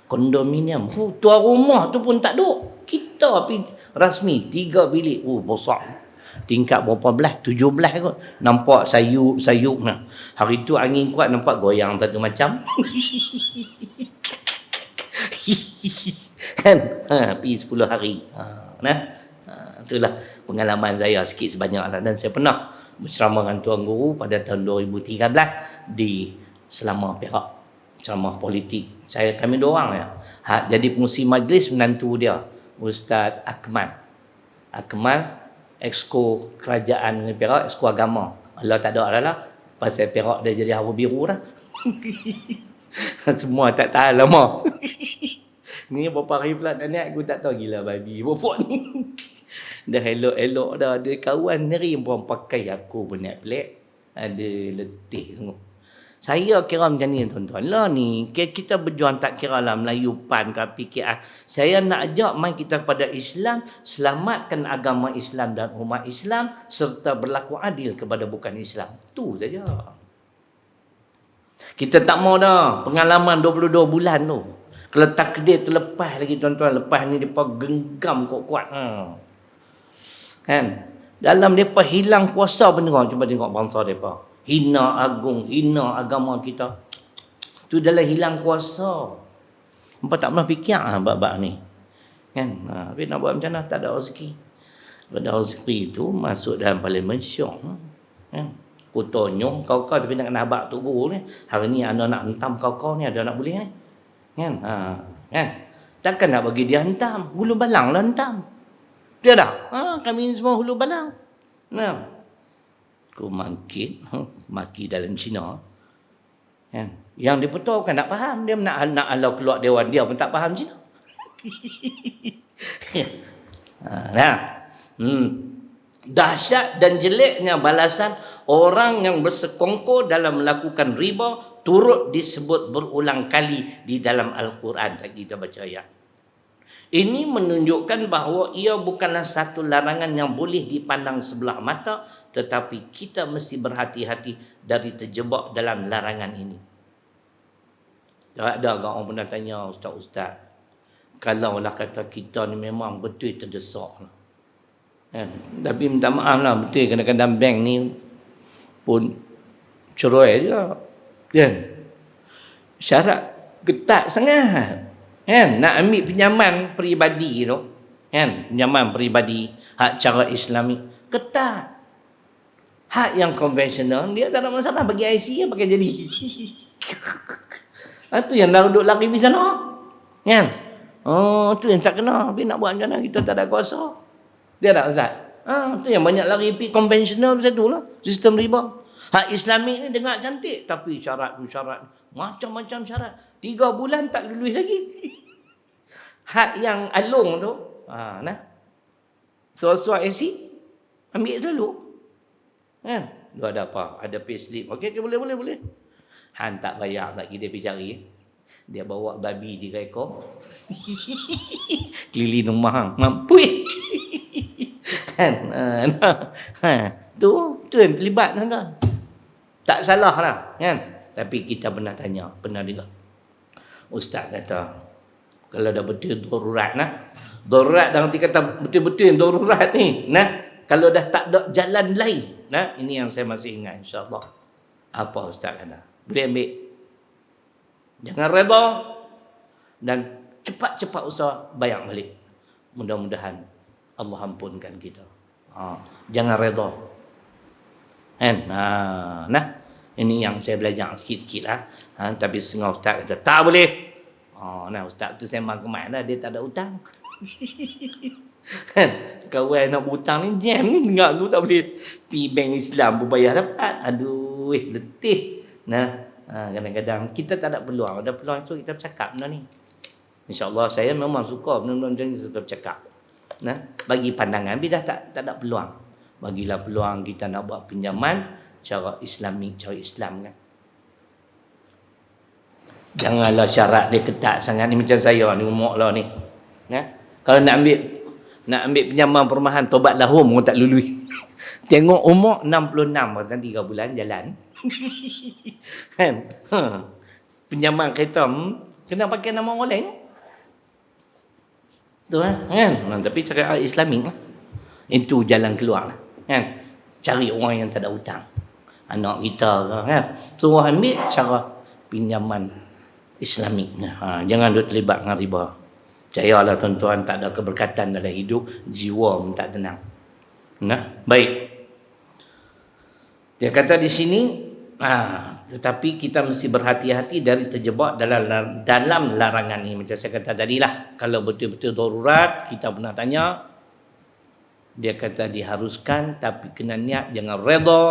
Kondominium. Tuan rumah tu pun tak duduk. Kita pi rasmi 3 bilik. Besar. Tingkat berapa belah? 17 kot. Nampak sayup nah. Hari tu angin kuat, nampak goyang satu macam. Kan? Pergi 10 hari. Itulah pengalaman saya sikit sebanyak lah. Dan saya pernah berceramah dengan Tuan Guru pada tahun 2013 di Selama Perak. Ceramah politik. Kami 2 orang ya. Jadi pengurusi majlis menantu dia, Ustaz Akmal. Akmal, exco kerajaan Perak, exco agama. Allah tak ada lah. Pasal Perak dia jadi hawa biru dah. Semua tak tahan lama. Ni berapa hari pula tak niat, aku tak tahu gila babi. Bapak ni. Dah elok-elok dah. Ada kawan sendiri pun pakai aku pun niat pelik. Ada letih semua. Saya kira macam ni tuan-tuan. Lah ni, kita berjuang tak kira lah Melayu PAN ke PKR. Saya nak ajak mai kita kepada Islam, selamatkan agama Islam dan umat Islam, serta berlaku adil kepada bukan Islam. Tu saja. Kita tak mau dah pengalaman 22 bulan tu. Kalau takdir terlepas lagi tuan-tuan, lepas ni depa genggam kuat-kuat. Kan? Dalam depa hilang kuasa pun tengok, cuba tengok bangsa depa. Hina agung, hina agama kita. Tu dalam hilang kuasa. Hampa tak pernah fikir bab-bab ni. Kan? Tapi nak buat macam mana? Tak ada rezeki. Kalau ada rezeki tu masuk dalam parlimen syok. Kan? Kutonyong kau-kau tapi nak nabak tubuh ni. Hari ni anda nak hentam kau-kau ni, ada nak boleh kan? Kan? Kan? Takkan nak bagi dia hentam. Hulu balang lah hentam. Dia dah. Kami ni semua hulu balang. Nah. Ku maki dalam Cina. Kan? Yang dia betul kan tak faham. Dia nak halau keluar dewan, dia pun tak faham Cina. Nah. Dahsyat dan jeleknya balasan orang yang bersekongkol dalam melakukan riba turut disebut berulang kali di dalam Al-Quran. Kita baca ayat. Ini menunjukkan bahawa ia bukanlah satu larangan yang boleh dipandang sebelah mata, tetapi kita mesti berhati-hati dari terjebak dalam larangan ini. Tak ada orang pernah tanya ustaz-ustaz, kalaulah kata kita ni memang betul terdesak. Kan? Tapi minta maaf lah, betul kadang-kadang bank ni pun cerai juga. Kan? Syarat ketat sangat. Kan? Nak ambil pinjaman peribadi tu, kan? Pinjaman peribadi, hak cara Islami, ketat. Hak yang konvensional, dia tak ada masalah bagi IC, dia pakai jadi. Itu yang duduk lari di sana. Kan? Itu yang tak kena. Tapi nak buat macam mana, kita tak ada kuasa. Dia tak Ustaz? Itu yang banyak lari pergi konvensional macam tu lah. Sistem riba. Hak Islami ni dengar cantik, tapi syarat macam-macam syarat. 3 bulan tak lulus lagi. Hak yang alung tu, nah. Suara-suara AC ambil dulu. Kan? Lu ada apa? Ada payslip. Okey, boleh. Han tak bayar nak kita pergi cari. Dia bawa babi 3 ekor. Keliling rumah hang. Mampui. Kan? Tu yang terlibat tuan-tuan. Tak salah lah, kan? Tapi kita pernah tanya, pernah dengar. Ustaz kata, kalau dah betul darurat nah. Darurat dan nanti kata betul-betul darurat ni, nah. Kalau dah tak ada jalan lain, nah, ini yang saya masih ingat insya-Allah. Apa Ustaz kata? Boleh ambil. Jangan reda dan cepat-cepat usaha bayar balik. Mudah-mudahan Allah ampunkan kita. Jangan reda. Kan? Nah, ini yang saya belajar sikit-sikit lah. Tapi setengah ustaz kata, tak boleh. Nah, ustaz tu sembang kemana, dia tak ada hutang. Kan? Kawan nak berhutang ni jam ni, tengok tu tak boleh. Pergi bank Islam pun bayar dapat. Aduh, letih. Nah, kadang-kadang kita tak ada peluang. Ada peluang tu kita bercakap benda ni. InsyaAllah saya memang suka benda-benda ni, suka bercakap. Nah, bagi pandangan, bila tak ada peluang. Bagilah peluang kita nak buat pinjaman cara Islamik, cara Islam kan. Janganlah syarat dia ketat sangat ni macam saya ni, umur lah ni. Ya? Kalau nak ambil pinjaman perumahan, tobat lahum orang tak lulus. Tengok umur 66, kan 3 bulan jalan. Kan? Pinjaman kereta kena pakai nama orang lain. Tu kan? Tapi cara Islamik lah. Itu jalan keluar lah. Kan? Cari orang yang tak ada hutang. Anak kita kan. Suruh ambil cara pinjaman Islamik. Jangan duduk terlibat dengan riba. Percayalah tuan-tuan, tak ada keberkatan dalam hidup, jiwa pun tak tenang. Nah, baik. Dia kata di sini, tetapi kita mesti berhati-hati dari terjebak dalam larangan ini. Macam saya kata tadilah, kalau betul-betul darurat, kita pernah tanya, dia kata diharuskan, tapi kena niat, jangan reda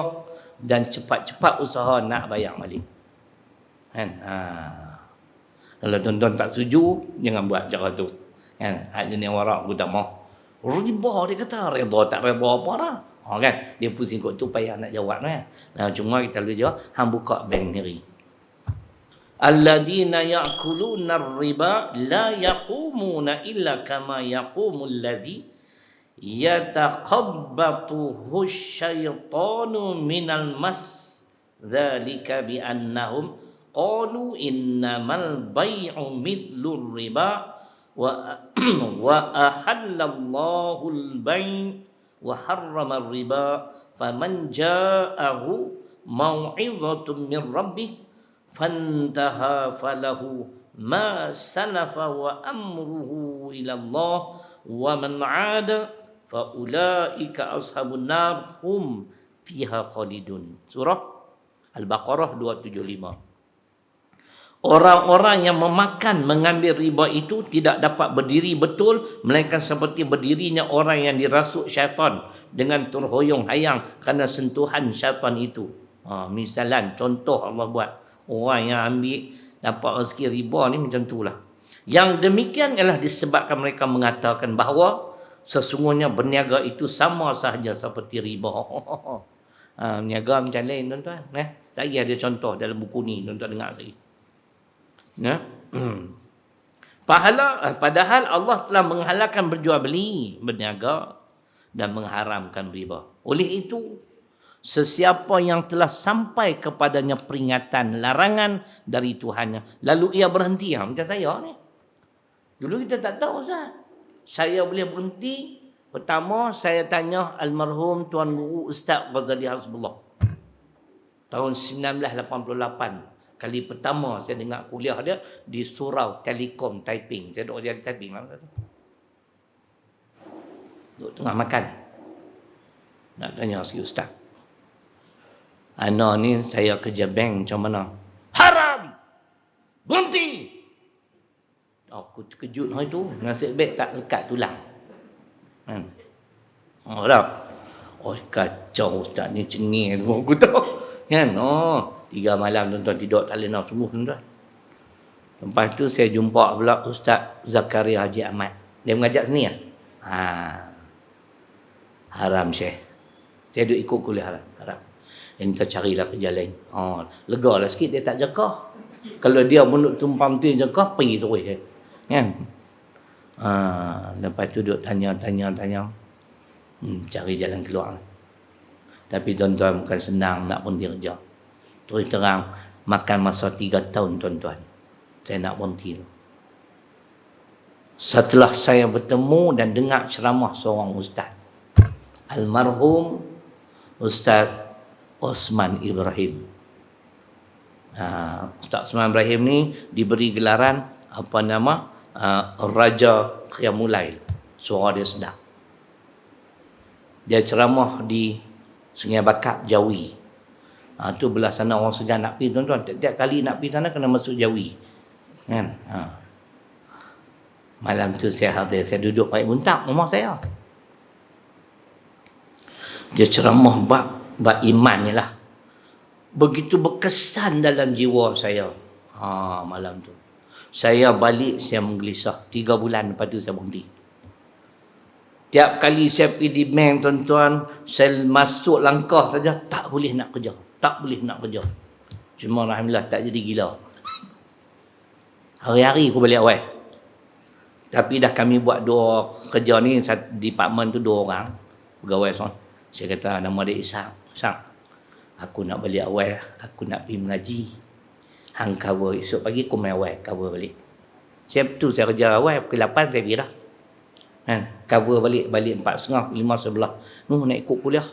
dan cepat-cepat usaha nak bayar balik. Kan? Kalau tuan-tuan tak setuju, jangan buat cara tu. Kan? Hak jenis warak aku tak mau. Riba dia kata, reda tak reda apa dah. Kan? Dia pusing kot tu payah nak jawab kan. Nah, cuma kita boleh jawab, hang buka bank sendiri. Alladina ya'kuluna ar-riba la yaqumuna illa kama yaqumul ladzi yataqabbatuhu asyaitanu minal mas. Dzalika bi annahum qalu innamal bai'u mithlur riba wa ahallallahu al-bai' wa harrama ar-riba faman ja'ahu mau'izatun min rabbih fantaha falahu ma sanafa wa amruhu ila Allah wa man 'ada fa ulaika ashabun nar hum fiha khalidun. Surah Al-Baqarah 275. Orang-orang yang mengambil riba itu tidak dapat berdiri betul melainkan seperti berdirinya orang yang dirasuk syaitan dengan terhoyong-hayang kerana sentuhan syaitan itu. Misalan, contoh Allah buat. Orang yang ambil dapat rezeki riba ni macam itulah. Yang demikian ialah disebabkan mereka mengatakan bahawa sesungguhnya berniaga itu sama sahaja seperti riba. Niaga macam lain tuan-tuan. Tak payah ada contoh dalam buku ni, tuan-tuan dengar lagi. Padahal Allah telah menghalalkan berjual beli, berniaga dan mengharamkan riba. Oleh itu, sesiapa yang telah sampai kepadanya peringatan, larangan dari Tuhannya, lalu ia berhenti. Macam saya ni. Dulu kita tak tahu Ustaz. Saya boleh berhenti. Pertama, saya tanya almarhum Tuan Guru Ustaz Ghazali Hasbullah. Tahun 1988. Kali pertama saya dengar kuliah dia di Surau Telekom Taiping. Saya duduk jadi Taiping lah. Duduk tengah makan. Nak tanya si Ustaz. Ana ni saya kerja bank macam mana? Haram! Berhenti! Aku terkejut hari tu. Nasib baik tak lekat tulang. Tak? Oh, kacau Ustaz ni cengih tu. Aku tahu. Kan? 3 malam tuan-tuan tidur tak lena sungguh tuan-tuan. Lepas tu saya jumpa pula Ustaz Zakaria Haji Ahmad. Dia mengajar sini ya? Haram Syekh. Saya duduk ikut kuliah haram. Kita carilah kerja lain. Lega lah sikit dia tak jakah. Kalau dia menurut tumpang tu jakah, pergi terus. Kan? Lepas tu duduk tanya. Cari jalan keluar. Tapi tuan-tuan bukan senang nak berhenti kerja. Terus terang, makan masa 3 tahun tuan-tuan. Saya nak berhenti. Setelah saya bertemu dan dengar ceramah seorang ustaz. Almarhum Ustaz Osman Ibrahim. Ustaz Osman Ibrahim ni diberi gelaran Raja Qiyamulail. Suara dia sedap. Dia ceramah di Sungai Bakap, Jawi. Tu belah sana orang segan nak pergi tuan-tuan. Tiap kali nak pergi sana kena masuk Jawi. Kan? Malam tu saya hadir. Saya duduk baik buntak rumah saya. Dia ceramah bab iman ni lah. Begitu berkesan dalam jiwa saya. Malam tu. Saya balik, saya menggelisah. 3 bulan lepas tu saya berhenti. Tiap kali saya pergi di bank tuan-tuan, saya masuk langkah saja, tak boleh nak kerja. Cuma alhamdulillah tak jadi gila. Hari-hari aku balik awal. Tapi dah kami buat 2 kerja ni, department tu 2 orang. Pegawai seorang. Saya kata nama dia Ishak. Aku nak balik awal, aku nak pergi mengaji. Hang cover esok pagi aku main awal, cover balik. Saya kerja awal, pukul 8 saya pergi dah. Cover balik 4.30, 5 sebelah. Nak ikut kuliah.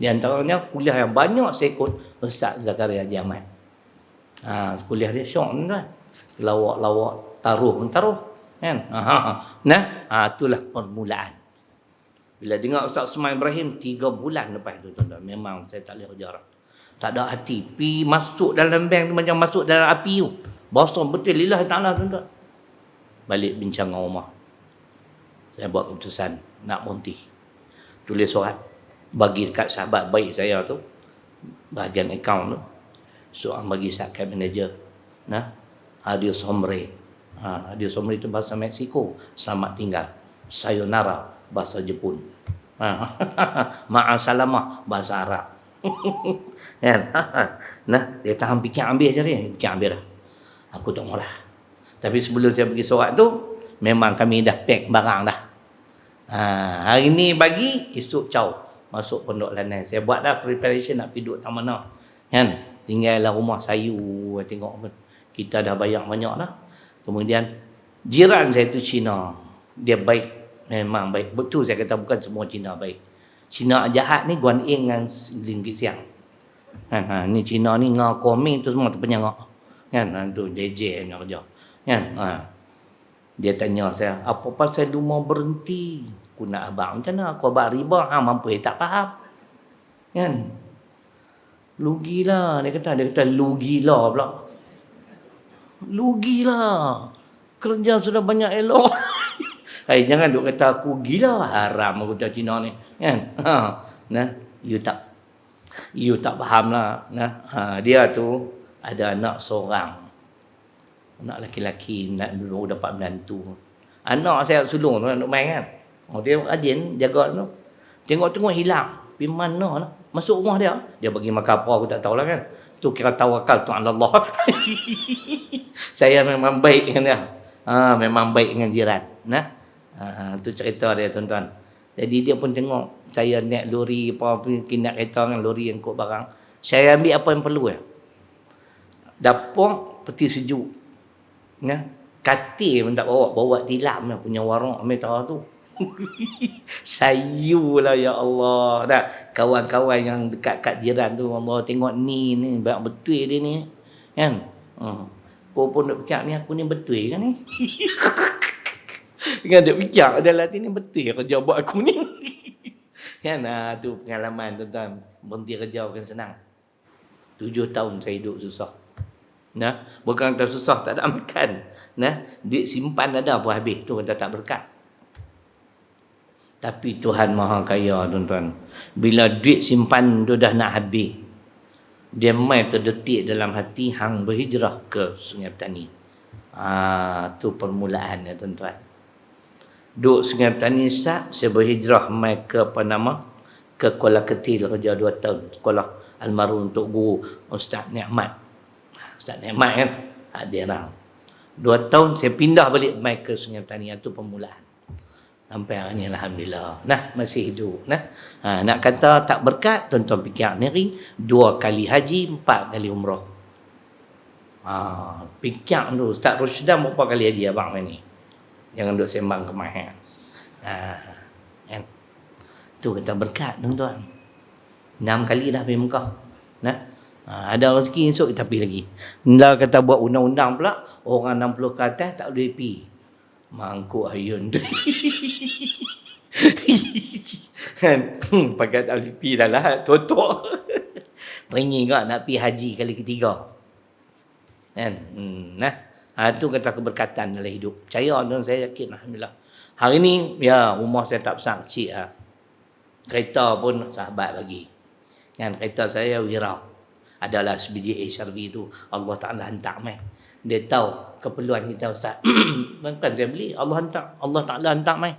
Di antaranya kuliah yang banyak saya ikut Ustaz Zakaria Haji Ahmad. Kuliah dia syok kan. Lawak taruh. Kan? Itulah permulaan. Bila dengar Ustaz Osman Ibrahim 3 bulan lepas tu tuan-tuan, memang saya tak boleh kerja. Tak ada hati. Pi masuk dalam bank tu macam masuk dalam api tu. Basah betul lillahi ta'ala tuan-tuan. Balik bincang dengan rumah. Saya buat keputusan nak berhenti. Tulis surat bagi dekat sahabat baik saya tu, bahagian akaun tu, soal bagi sahabat manager. Adios hombre. Adios hombre itu bahasa Meksiko, selamat tinggal. Sayonara bahasa Jepun. Ma'asalamah bahasa Arab. Kan? Nah, dia tahan fikir ambil je dia. Fikir ambil dah. Aku tak maulah. Tapi sebelum saya pergi solat tu, memang kami dah pack barang dah. Hari ni bagi, esok caw. Masuk Pondok Lanai. Saya buat dah preparation nak pergi duduk taman mana. Kan? Tinggallah rumah sayu. Tengok pun. Kita dah banyak dah. Kemudian, jiran saya tu Cina. Dia baik. Memang baik. Betul saya kata bukan semua Cina baik. Cina jahat ni Guan Ing dengan Lim Kit Siang. Ni Cina ni ngah komeng tu semua terpenyangak. Kan? Tu DJ punya kerja. Kan? Dia tanya saya, apa pasal lu mau berhenti? Aku nak abang macam mana? Aku abang riba, mampu tak faham. Kan? Lu gila. Dia kata lu gila pula. Lu gila. Kerja sudah banyak elok. Jangan duk kata aku gila. Haram aku kata Cina ni. Kan? Nah, you tak faham lah. Nah, dia tu ada anak seorang. Anak laki-laki nak dulu dapat menantu. Anak saya sulung tu nak main kan. Dia rajin jaga tu. Tengok-tengok hilang. Pergi mana lah. Masuk rumah dia. Dia bagi makan apa aku tak tahulah kan. Tu kira tawakal tu Allah. Saya memang baik dengan dia. Memang baik dengan jiran. Nah. Tu cerita dia tuan-tuan. Jadi dia pun tengok saya naik lori apa nak kereta dengan lori yang ikut barang. Saya ambil apa yang perlu ya. Dapur peti sejuk. Ya. Katil pun tak bawa tilam lah punya warung Amitara tu. Sayulah ya Allah. Dah kawan-kawan yang dekat kat jiran tu Allah tengok ni banyak betul dia ni. Kan? Kau pun nak fikir ni aku ni betul kan ni. Kan dia fikir adalah ni betul kerja buat aku ni. Kan tu pengalaman tuan-tuan. Berhenti kerja bukan senang. 7 tahun saya hidup susah. Nah, bukan kata susah tak ada makan. Nah, duit simpan ada pun habis tu kata tak berkat. Tapi Tuhan Maha Kaya tuan-tuan. Bila duit simpan tu dah nak habis, dia mai terdetik dalam hati hang berhijrah ke Sungai Petani. Tu permulaannya tuan-tuan. Duduk Sungai Petani sat, saya berhijrah mai ke ke Kuala Ketil kerja 2 tahun. Sekolah almarhum Tok Guru Ustaz Nikmat. Ustaz Nikmat kan? Dia orang. 2 tahun saya pindah balik mai ke Sungai Petani. Itu permulaan. Sampai hari ni alhamdulillah. Nah, masih hidup. Nah. Nak kata tak berkat, tuan-tuan fikir ni 2 kali haji, 4 kali umrah. Fikir tu Ustaz Rushdam berapa kali haji abang ni? Jangan duk sembang ke mahal. Kan? Tu kata berkat tuan-tuan. 6 kali dah pergi Mekah. Nah. Ada rezeki esok kita pergi lagi. Dah kata buat undang-undang pula, orang 60 ke atas tak boleh pergi. Mangkuk ayun tu. Kan? Pakai tak boleh pergi dah lah. Totok. Teringin kak nak pergi haji kali ketiga. Kan? Nah. Itu kata keberkatan dalam hidup. Percaya tu saya yakin alhamdulillah. Hari ni ya rumah saya tak besar kecil lah. Kereta pun sahabat bagi. Kan kereta saya Wira. Adalah sebiji HRV tu Allah Taala hantar mai. Dia tahu keperluan kita Ustaz. Bukan saya beli, Allah hantar. Allah Taala hantar mai.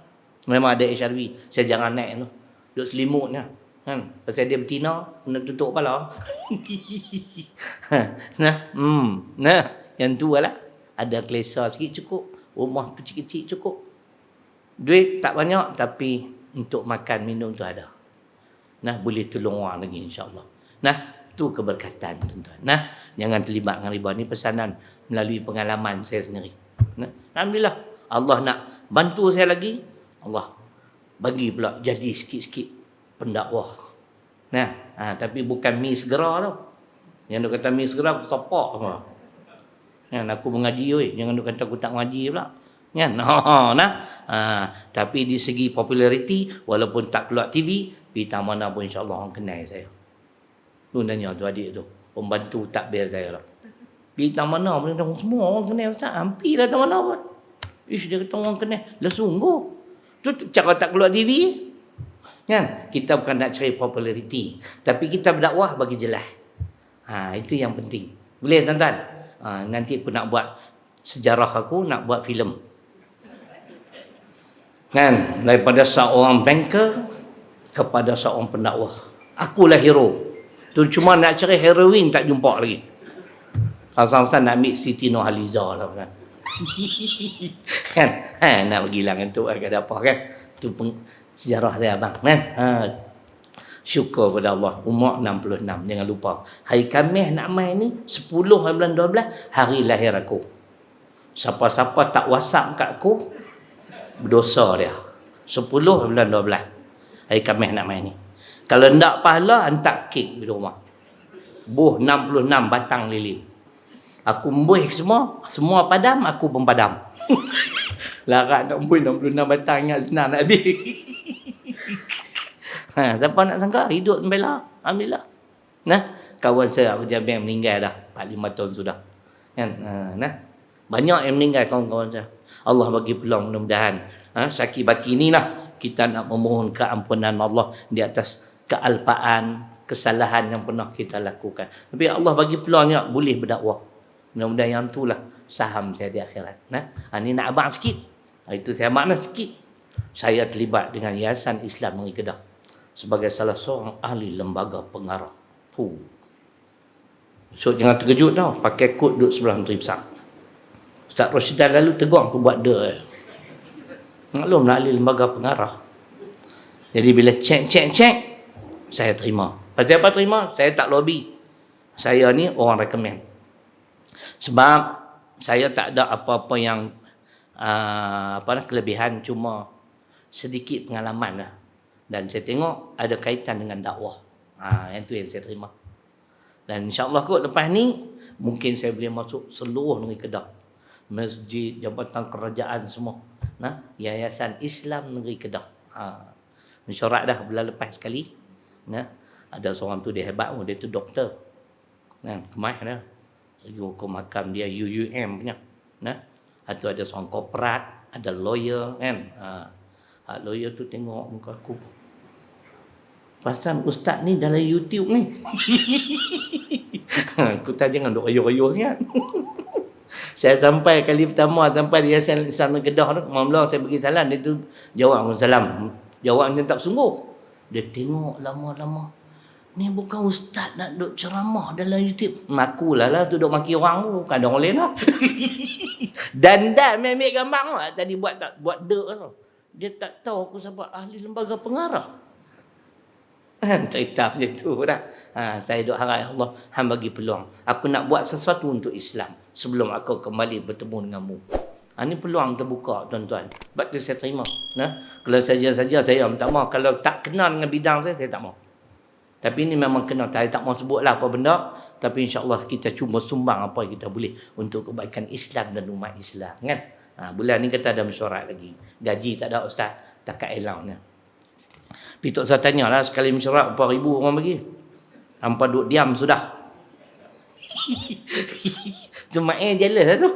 Memang ada HRV. Saya jangan naik tu. Duduk selimutnya. Kan? Pasal dia betina, kena tutup kepala. Nah, yang tu lah. Ada kelesa sikit cukup. Rumah kecil-kecil cukup. Duit tak banyak tapi untuk makan minum tu ada. Nah, boleh tolong orang lagi insya-Allah. Nah, tu keberkatan tuan-tuan. Nah, jangan terlibat dengan riba ni pesanan melalui pengalaman saya sendiri. Nah, alhamdulillah Allah nak bantu saya lagi. Allah bagi pula jadi sikit-sikit pendakwah. Nah, tapi bukan mi segera tau. Yang duk kata mi segera sepak apa. Kan aku mengaji oi, jangan duk kata aku tak mengaji pula. Kan? Tapi di segi populariti walaupun tak keluar TV, pergi mana pun insya-Allah orang kenal saya. Tu nanya tu adik tu, pembantu takbir saya lah. Pergi mana pun semua orang kenal Ustaz, hampir dah mana pun. Dia kata orang kenal. Lah sungguh. Tu cara tak keluar TV. Kan? Kita bukan nak cari populariti, tapi kita berdakwah bagi jelas. Itu yang penting. Boleh tuan-tuan? Nanti aku nak buat sejarah aku nak buat filem. Kan, daripada seorang banker kepada seorang pendakwah. Akulah hero. Tu cuma nak cari heroin tak jumpa lagi. Pasal-pasal nak ambil Siti Nurhaliza lah kan. Kan? Nak pergilah dengan tu ada apa kan? Tu sejarah dia abang kan? Syukur pada Allah. Umur 66. Jangan lupa. Hari Khamis nak main ni 10 bulan 12 hari lahir aku. Siapa-siapa tak WhatsApp kat aku berdosa dia. 10 bulan 12 hari Khamis nak main ni. Kalau ndak pahala hantar kek di rumah. Buh 66 batang lilin. Aku embuih semua padam, aku pun padam. Larat nak embuih 66 batang ingat senang nak habis. Siapa nak sangka hidup sampai lah. Alhamdulillah. Nah, kawan saya Abu Jabir meninggal dah 4-5 tahun sudah. Kan? Nah. Banyak yang meninggal kawan-kawan saya. Allah bagi peluang mudah-mudahan. Syaki baki ni lah kita nak memohon keampunan Allah di atas kealpaan, kesalahan yang pernah kita lakukan. Tapi Allah bagi peluangnya boleh berdakwah. Mudah-mudahan yang itulah saham saya di akhirat. Nah, ini nak abang sikit. Itu saya makna sikit. Saya terlibat dengan Yayasan Islam Negeri Kedah sebagai salah seorang ahli lembaga pengarah. So jangan terkejut tau, pakai kod duduk sebelah Menteri Besar. Ustaz Roshidan lalu tegur aku buat dia. Maklum nak ahli lembaga pengarah. Jadi bila cek, saya terima. Pasal apa terima? Saya tak lobby. Saya ni orang recommend. Sebab saya tak ada apa-apa yang kelebihan, cuma sedikit pengalaman lah. Dan saya tengok ada kaitan dengan dakwah. Yang tu yang saya terima. Dan insya-Allah kot lepas ni mungkin saya boleh masuk seluruh negeri Kedah. Masjid, jabatan kerajaan semua. Yayasan Islam Negeri Kedah. Mesyuarat dah bulan lepas sekali. Ada seorang tu dia hebat, dia tu doktor. Kemah dah. Segi hukum hakam dia UUM punya. Atau ada seorang korporat, ada lawyer kan. Lawyer tu tengok muka aku. Pasal ustaz ni dalam YouTube ni. Aku tak jangan duk ayo-ayo sangat. Saya sampai kali pertama sampai di Yayasan Islam Kedah tu, mula saya bagi salam, dia tu jawab salam. Jawab dia tak sungguh. Dia tengok lama-lama. Ni bukan ustaz nak duk ceramah dalam YouTube. Makulah lah tu duk maki orang tu. Bukan ada orang lain lah. Dan ambil gambar tu. Tadi buat dek tu. Dia tak tahu aku sebab ahli lembaga pengarah. Cerita macam tu dah. Saya duk harap Allah hang bagi peluang. Aku nak buat sesuatu untuk Islam sebelum aku kembali bertemu denganmu. Ini peluang terbuka tuan-tuan. Sebab tu saya terima. Kalau saja-saja saya minta maaf. Kalau tak kenal dengan bidang saya tak maaf. Tapi ini memang kena. Saya tak mau sebutlah apa benda. Tapi insya-Allah kita cuba sumbang apa yang kita boleh untuk kebaikan Islam dan umat Islam. Kan? Bulan ni kita ada mesyuarat lagi. Gaji tak ada ustaz. Takat allowance. Tapi tok saya tanyalah sekali mesyuarat berapa ribu orang bagi. Hampa duduk diam sudah. Tu main jealous lah tu.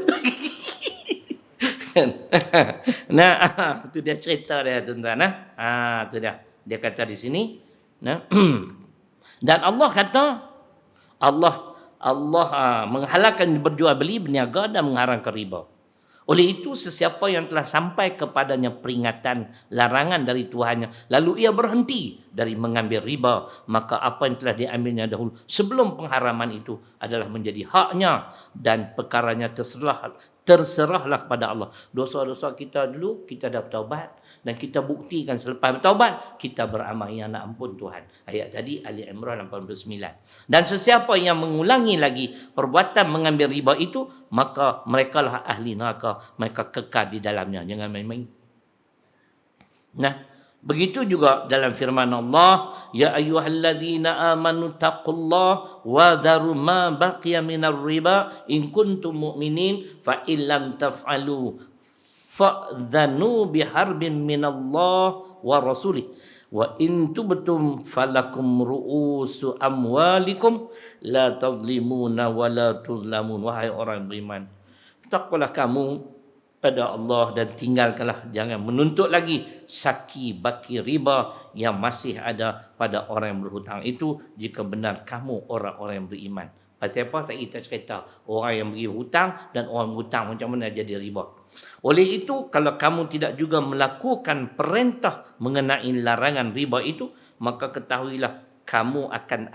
Tu dia cerita dia tuan-tuan. Tu dia. Dia kata di sini. Dan Allah kata Allah menghalalkan berjual beli, berniaga dan mengharamkan riba. Oleh itu sesiapa yang telah sampai kepadanya peringatan, larangan dari Tuhannya, lalu ia berhenti dari mengambil riba, maka apa yang telah diambilnya dahulu sebelum pengharaman itu adalah menjadi haknya dan perkaranya terserahlah kepada Allah. Dosa-dosa kita dulu kita dah bertaubat dan kita buktikan selepas bertaubat kita beramal yang nak ampun Tuhan. Ayat tadi Ali Imran 89. Dan sesiapa yang mengulangi lagi perbuatan mengambil riba itu, maka merekalah ahli neraka, mereka kekal di dalamnya. Jangan main-main. Begitu juga dalam firman Allah, ya ayyuhalladzina amanu taqullaha wa dharu ma baqiya minar riba in kuntum mu'minin fa illam taf'alu fa'dhanu biharbin minallah wa rasulih wa in tubtum falakum ru'usu amwalikum la tadlimuna wa la tuzlamun. Wahai orang beriman, takwalah kamu pada Allah dan tinggalkanlah, jangan menuntut lagi saki baki riba yang masih ada pada orang yang berhutang itu jika benar kamu orang-orang yang beriman. Pasal apa? Tadi kita cerita orang yang beri hutang dan orang berhutang macam mana jadi riba. Oleh itu, kalau kamu tidak juga melakukan perintah mengenai larangan riba itu, maka ketahuilah kamu akan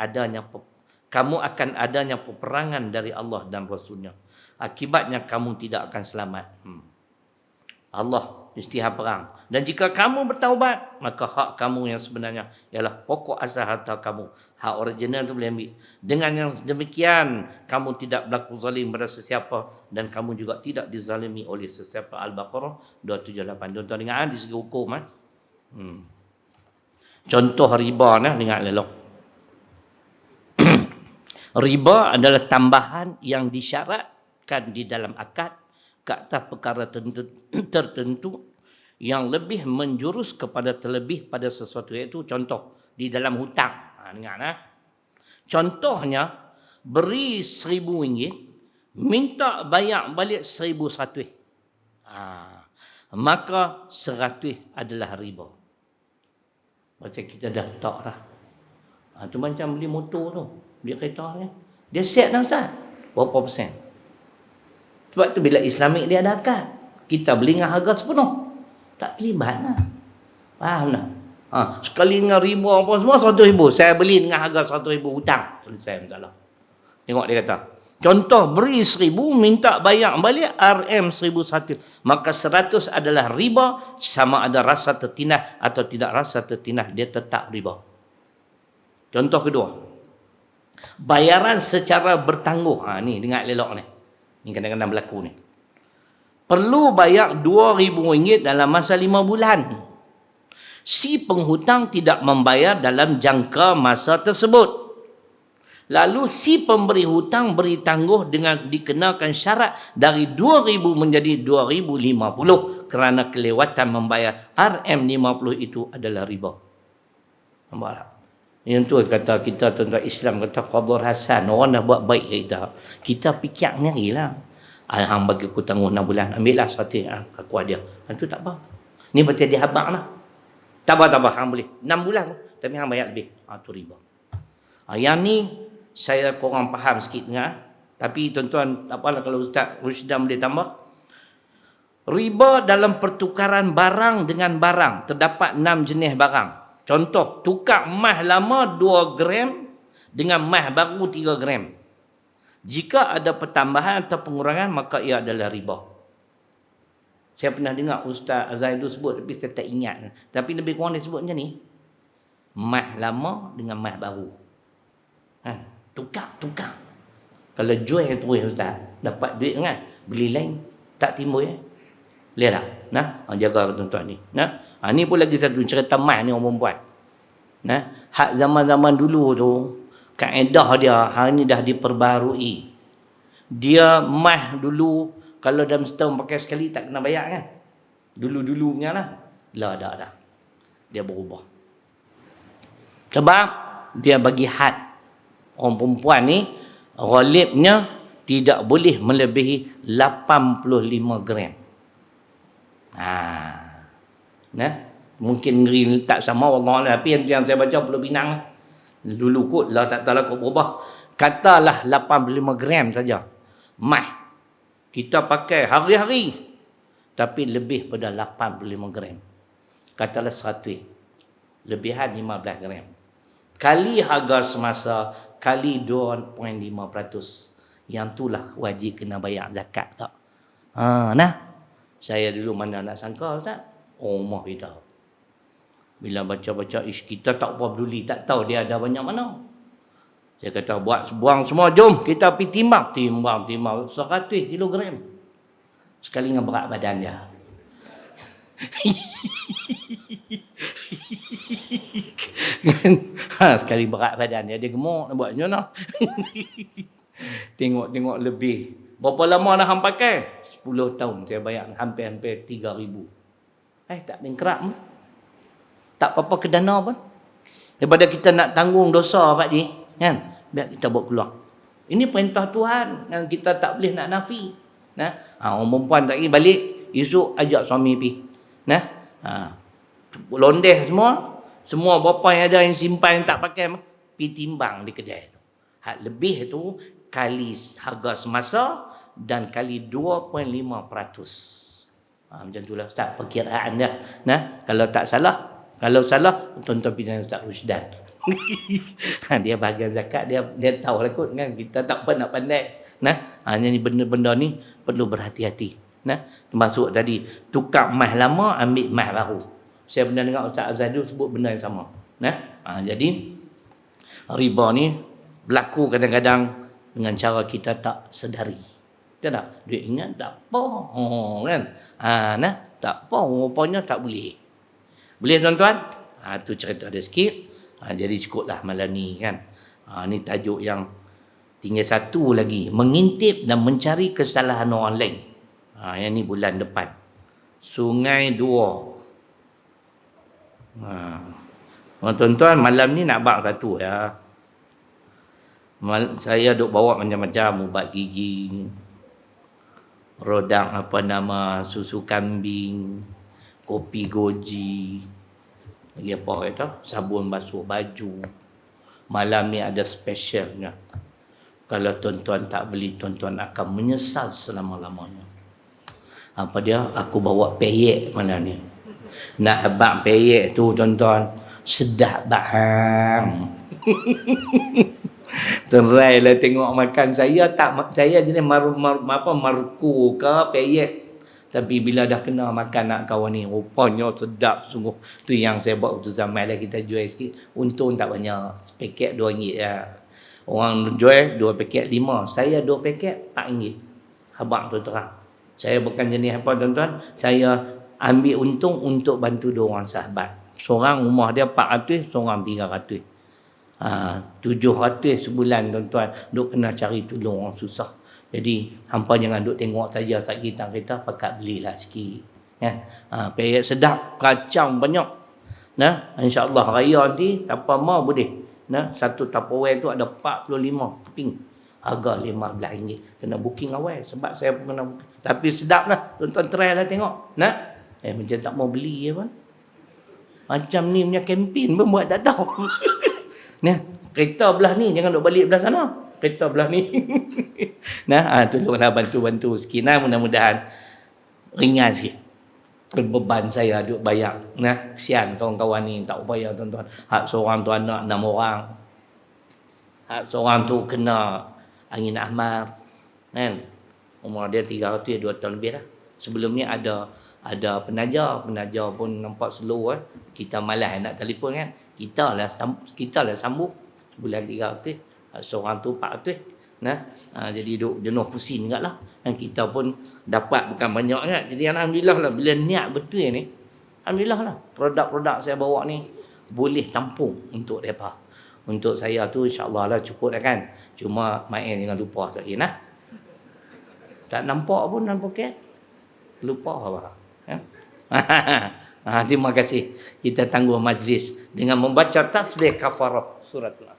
adanya peperangan dari Allah dan Rasulnya. Akibatnya kamu tidak akan selamat. Allah istiha perang. Dan jika kamu bertaubat, maka hak kamu yang sebenarnya ialah pokok asal harta kamu. Hak original itu boleh ambil. Dengan yang demikian, kamu tidak berlaku zalim pada sesiapa dan kamu juga tidak dizalimi oleh sesiapa. Al-Baqarah 278. Tuan-tuan dengar di segi hukum. Contoh riba dengar elok. Riba adalah tambahan yang disyaratkan di dalam akad ke atas perkara tertentu yang lebih menjurus kepada terlebih pada sesuatu, iaitu contoh di dalam hutang. Dengar. Contohnya, beri RM1,000, minta bayar balik RM1,000. Maka RM100 adalah riba. Macam kita dah tak dah. Itu macam beli motor tu, beli kereta ni. Dia set dah Ustaz. Berapa persen? Sebab tu bila Islamik dia ada akad. Kita beli dengan harga sepenuh. Tak terlibat lah. Faham tak? Sekali dengan riba apa semua RM100,000. Saya beli dengan harga RM100,000 hutang. Selesai masalah. Tengok dia kata. Contoh beri RM1,000, minta bayar balik RM1,100. Maka 100 adalah riba, sama ada rasa tertinah atau tidak rasa tertinah, dia tetap riba. Contoh kedua. Bayaran secara bertangguh. Ni dengar lelok ni. Ni kadang-kadang berlaku ni. Perlu bayar RM2,000 dalam masa 5 bulan. Si penghutang tidak membayar dalam jangka masa tersebut. Lalu si pemberi hutang beri tangguh dengan dikenakan syarat dari RM2,000 menjadi RM2,050 kerana kelewatan membayar RM50 itu adalah riba. Nampak tak? Yang tu kata kita tuan-tuan Islam kata qadar hasan. Orang dah buat baik kita. Kita fikir ni lah. Hang bagi aku tangguh 6 bulan. Ambil lah 100. Aku ada. Itu tak apa. Ni berarti dia habak lah. Tak apa. Hang boleh. 6 bulan. Tapi hang bayar lebih. Itu riba. Yang ni saya korang faham sikit dengar. Tapi tuan-tuan, tak apalah kalau Ustaz Rushdam boleh tambah. Riba dalam pertukaran barang dengan barang. Terdapat 6 jenis barang. Contoh, tukar emas lama 2 gram dengan emas baru 3 gram. Jika ada pertambahan atau pengurangan, maka ia adalah riba. Saya pernah dengar Ustaz Zaidul sebut, tapi saya tak ingat. Tapi lebih kurang dia sebut macam ni. Emas lama dengan emas baru. Tukar. Kalau jual terus Ustaz, dapat duit kan, beli lain, tak timbul ya. Lihat tak? Jaga tuan-tuan ni. Ni pun lagi satu cerita emas ni orang perempuan. Hak zaman-zaman dulu tu, kaedah dia hari ni dah diperbarui. Dia emas dulu kalau dalam setahun pakai sekali tak kena bayar kan? Dulu-dulu punya lah. Dah. Dia berubah. Sebab dia bagi had. Orang perempuan ni ghalibnya tidak boleh melebihi 85 gram. Mungkin ngeri tak sama Allah, tapi yang saya baca Pulau Pinang dulu kot lah, tak tahu lah kot berubah. Katalah 85 gram saja emas kita pakai hari-hari, tapi lebih pada 85 gram. Katalah 100, lebihan 15 gram. Kali harga semasa, kali 2.5%. Yang itulah wajib kena bayar zakat tak? Saya dulu mana nak sangka Ustaz? Rumah kita. Bila baca-baca kita tak apa peduli, tak tahu dia ada banyak mana. Saya kata buang semua, jom kita pergi timbang 100 kilogram. Sekali dengan berat badan dia. Sekali berat badan dia gemuk nak buat macam mana? Tengok lebih. Berapa lama dah hang pakai? 10 tahun saya bayar hampir 3,000. Tak bengkerak. Tak apa-apa ke dana pun. Daripada kita nak tanggung dosa Pak Ji, kan? Biar kita buat keluar. Ini perintah Tuhan yang kita tak boleh nak nafi. Orang perempuan tak pergi balik, esok ajak suami pergi. Londeh semua bapa yang ada yang simpan yang tak pakai, pergi timbang di kedai tu. Hak lebih tu kali harga semasa dan kali 2.5%. Macam itulah Ustaz perkiraan dia. Nah, kalau salah, tuan-tuan pidana Ustaz Rusdan. Dia bahagian zakat, dia tahu lah kot kan, kita tak apa nak pandai. Nah, hanya ni benda-benda ni perlu berhati-hati. Nah, termasuk tadi tukar emas lama ambil emas baru. Saya pernah dengar Ustaz Azadul sebut benda yang sama. Nah, jadi riba ni berlaku kadang-kadang dengan cara kita tak sedari. Betul tak? Duit ingat tak apa. Kan? Nah, tak apa, rupanya tak boleh. Boleh tuan-tuan? Tu cerita dia sikit. Jadi cukuplah malam ni kan. Ni tajuk yang tinggal satu lagi. Mengintip dan mencari kesalahan orang lain. Yang ni bulan depan. Sungai Dua. Tuan-tuan, malam ni nak bak satu ya. Saya duk bawa macam-macam ubat gigi, rodang susu kambing, kopi goji, lagi apa itu, sabun basuh baju. Malam ni ada specialnya. Kalau tuan-tuan tak beli, tuan-tuan akan menyesal selama-lamanya. Apa dia? Aku bawa peyek malam ni. Nak abang peyek tu tuan-tuan, sedap bahang. Terailah tengok makan saya jenis maruku ke peyek. Tapi bila dah kena makan nak kawan ni, rupanya sedap sungguh. Tu yang saya buat waktu zaman lah, kita jual sikit. Untung tak banyak. Sepaket RM2 ya. Orang jual 2 paket 5. Saya 2 paket RM4. Habang tu terang. Saya bukan jenis apa tuan-tuan. Saya ambil untung untuk bantu 2 orang sahabat. Seorang rumah dia 400, seorang 300. 700 sebulan tuan-tuan. Duk kena cari tolong orang susah. Jadi hampa jangan duk tengok saja sakit kita, pakat belilah sikit. Ya. Peyek sedap, kacang banyak. Nah, insya-Allah raya nanti siapa mau boleh. Nah, satu Tupperware tu ada 45 keping. Harga RM15. Kena booking awal sebab saya pun kena booking. Tapi sedaplah, tuan-tuan try lah tengok. Nah, macam tak mau beli apa. Macam ni punya kempen pun buat tak tahu. Nah, kereta belah ni jangan duk balik belah sana. Kereta belah ni. Nah, tolonglah bantu-bantu sikit. Nah, mudah-mudahan ringan sikit. Beban saya duk bayar. Nah, kesian kawan-kawan ni tak upaya tuan-tuan. Hak seorang tu anak 6 orang. Hak seorang tu kena angin ahmar. Kan? Umur dia 300, 2 tahun lebih dah. Sebelum ni ada penaja pun nampak slow kita malas nak telefon kan, kita lah sambung bulan 300, seorang tu 400. Nah, jadi duk jenuh pusing jugaklah, dan kita pun dapat bukan banyak kan. Jadi alhamdulillah lah, bila niat betul ni, alhamdulillah lah produk-produk saya bawa ni boleh tampung untuk depa. Untuk saya tu insya-Allah lah cukup dah kan. Cuma main jangan lupa sekali nah. Tak nampak pun dalam poket. Lupa apa. Ya? Terima kasih. Kita tangguh majlis dengan membaca tasbih kafarah surat Al-As.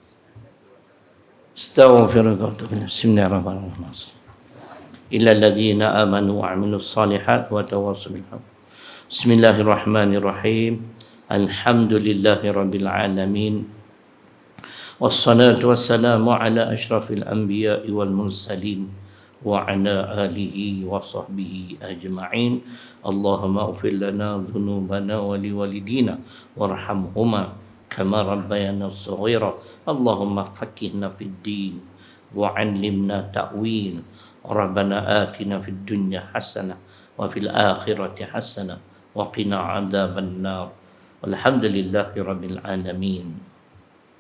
Astaghfirullah. Bismillahirrahmanirrahim. Illal ladzina amanu wa 'amilus shalihat wa tawassaw bil haqq. Bismillahirrahmanirrahim. Alhamdulillahirabbil alamin. Wassalatu wassalamu ala asyrafil anbiya'i wal mursalin. وعلى آله وصحبه أجمعين اللهم اغفر لنا ذنوبنا ولوالدينا وارحمهما كما ربيانا صغيرا اللهم فقهنا في الدين وعلمنا تأويل ربنا آتنا في الدنيا حسنة وفي الآخرة حسنة وقنا عذاب النار والحمد لله رب العالمين.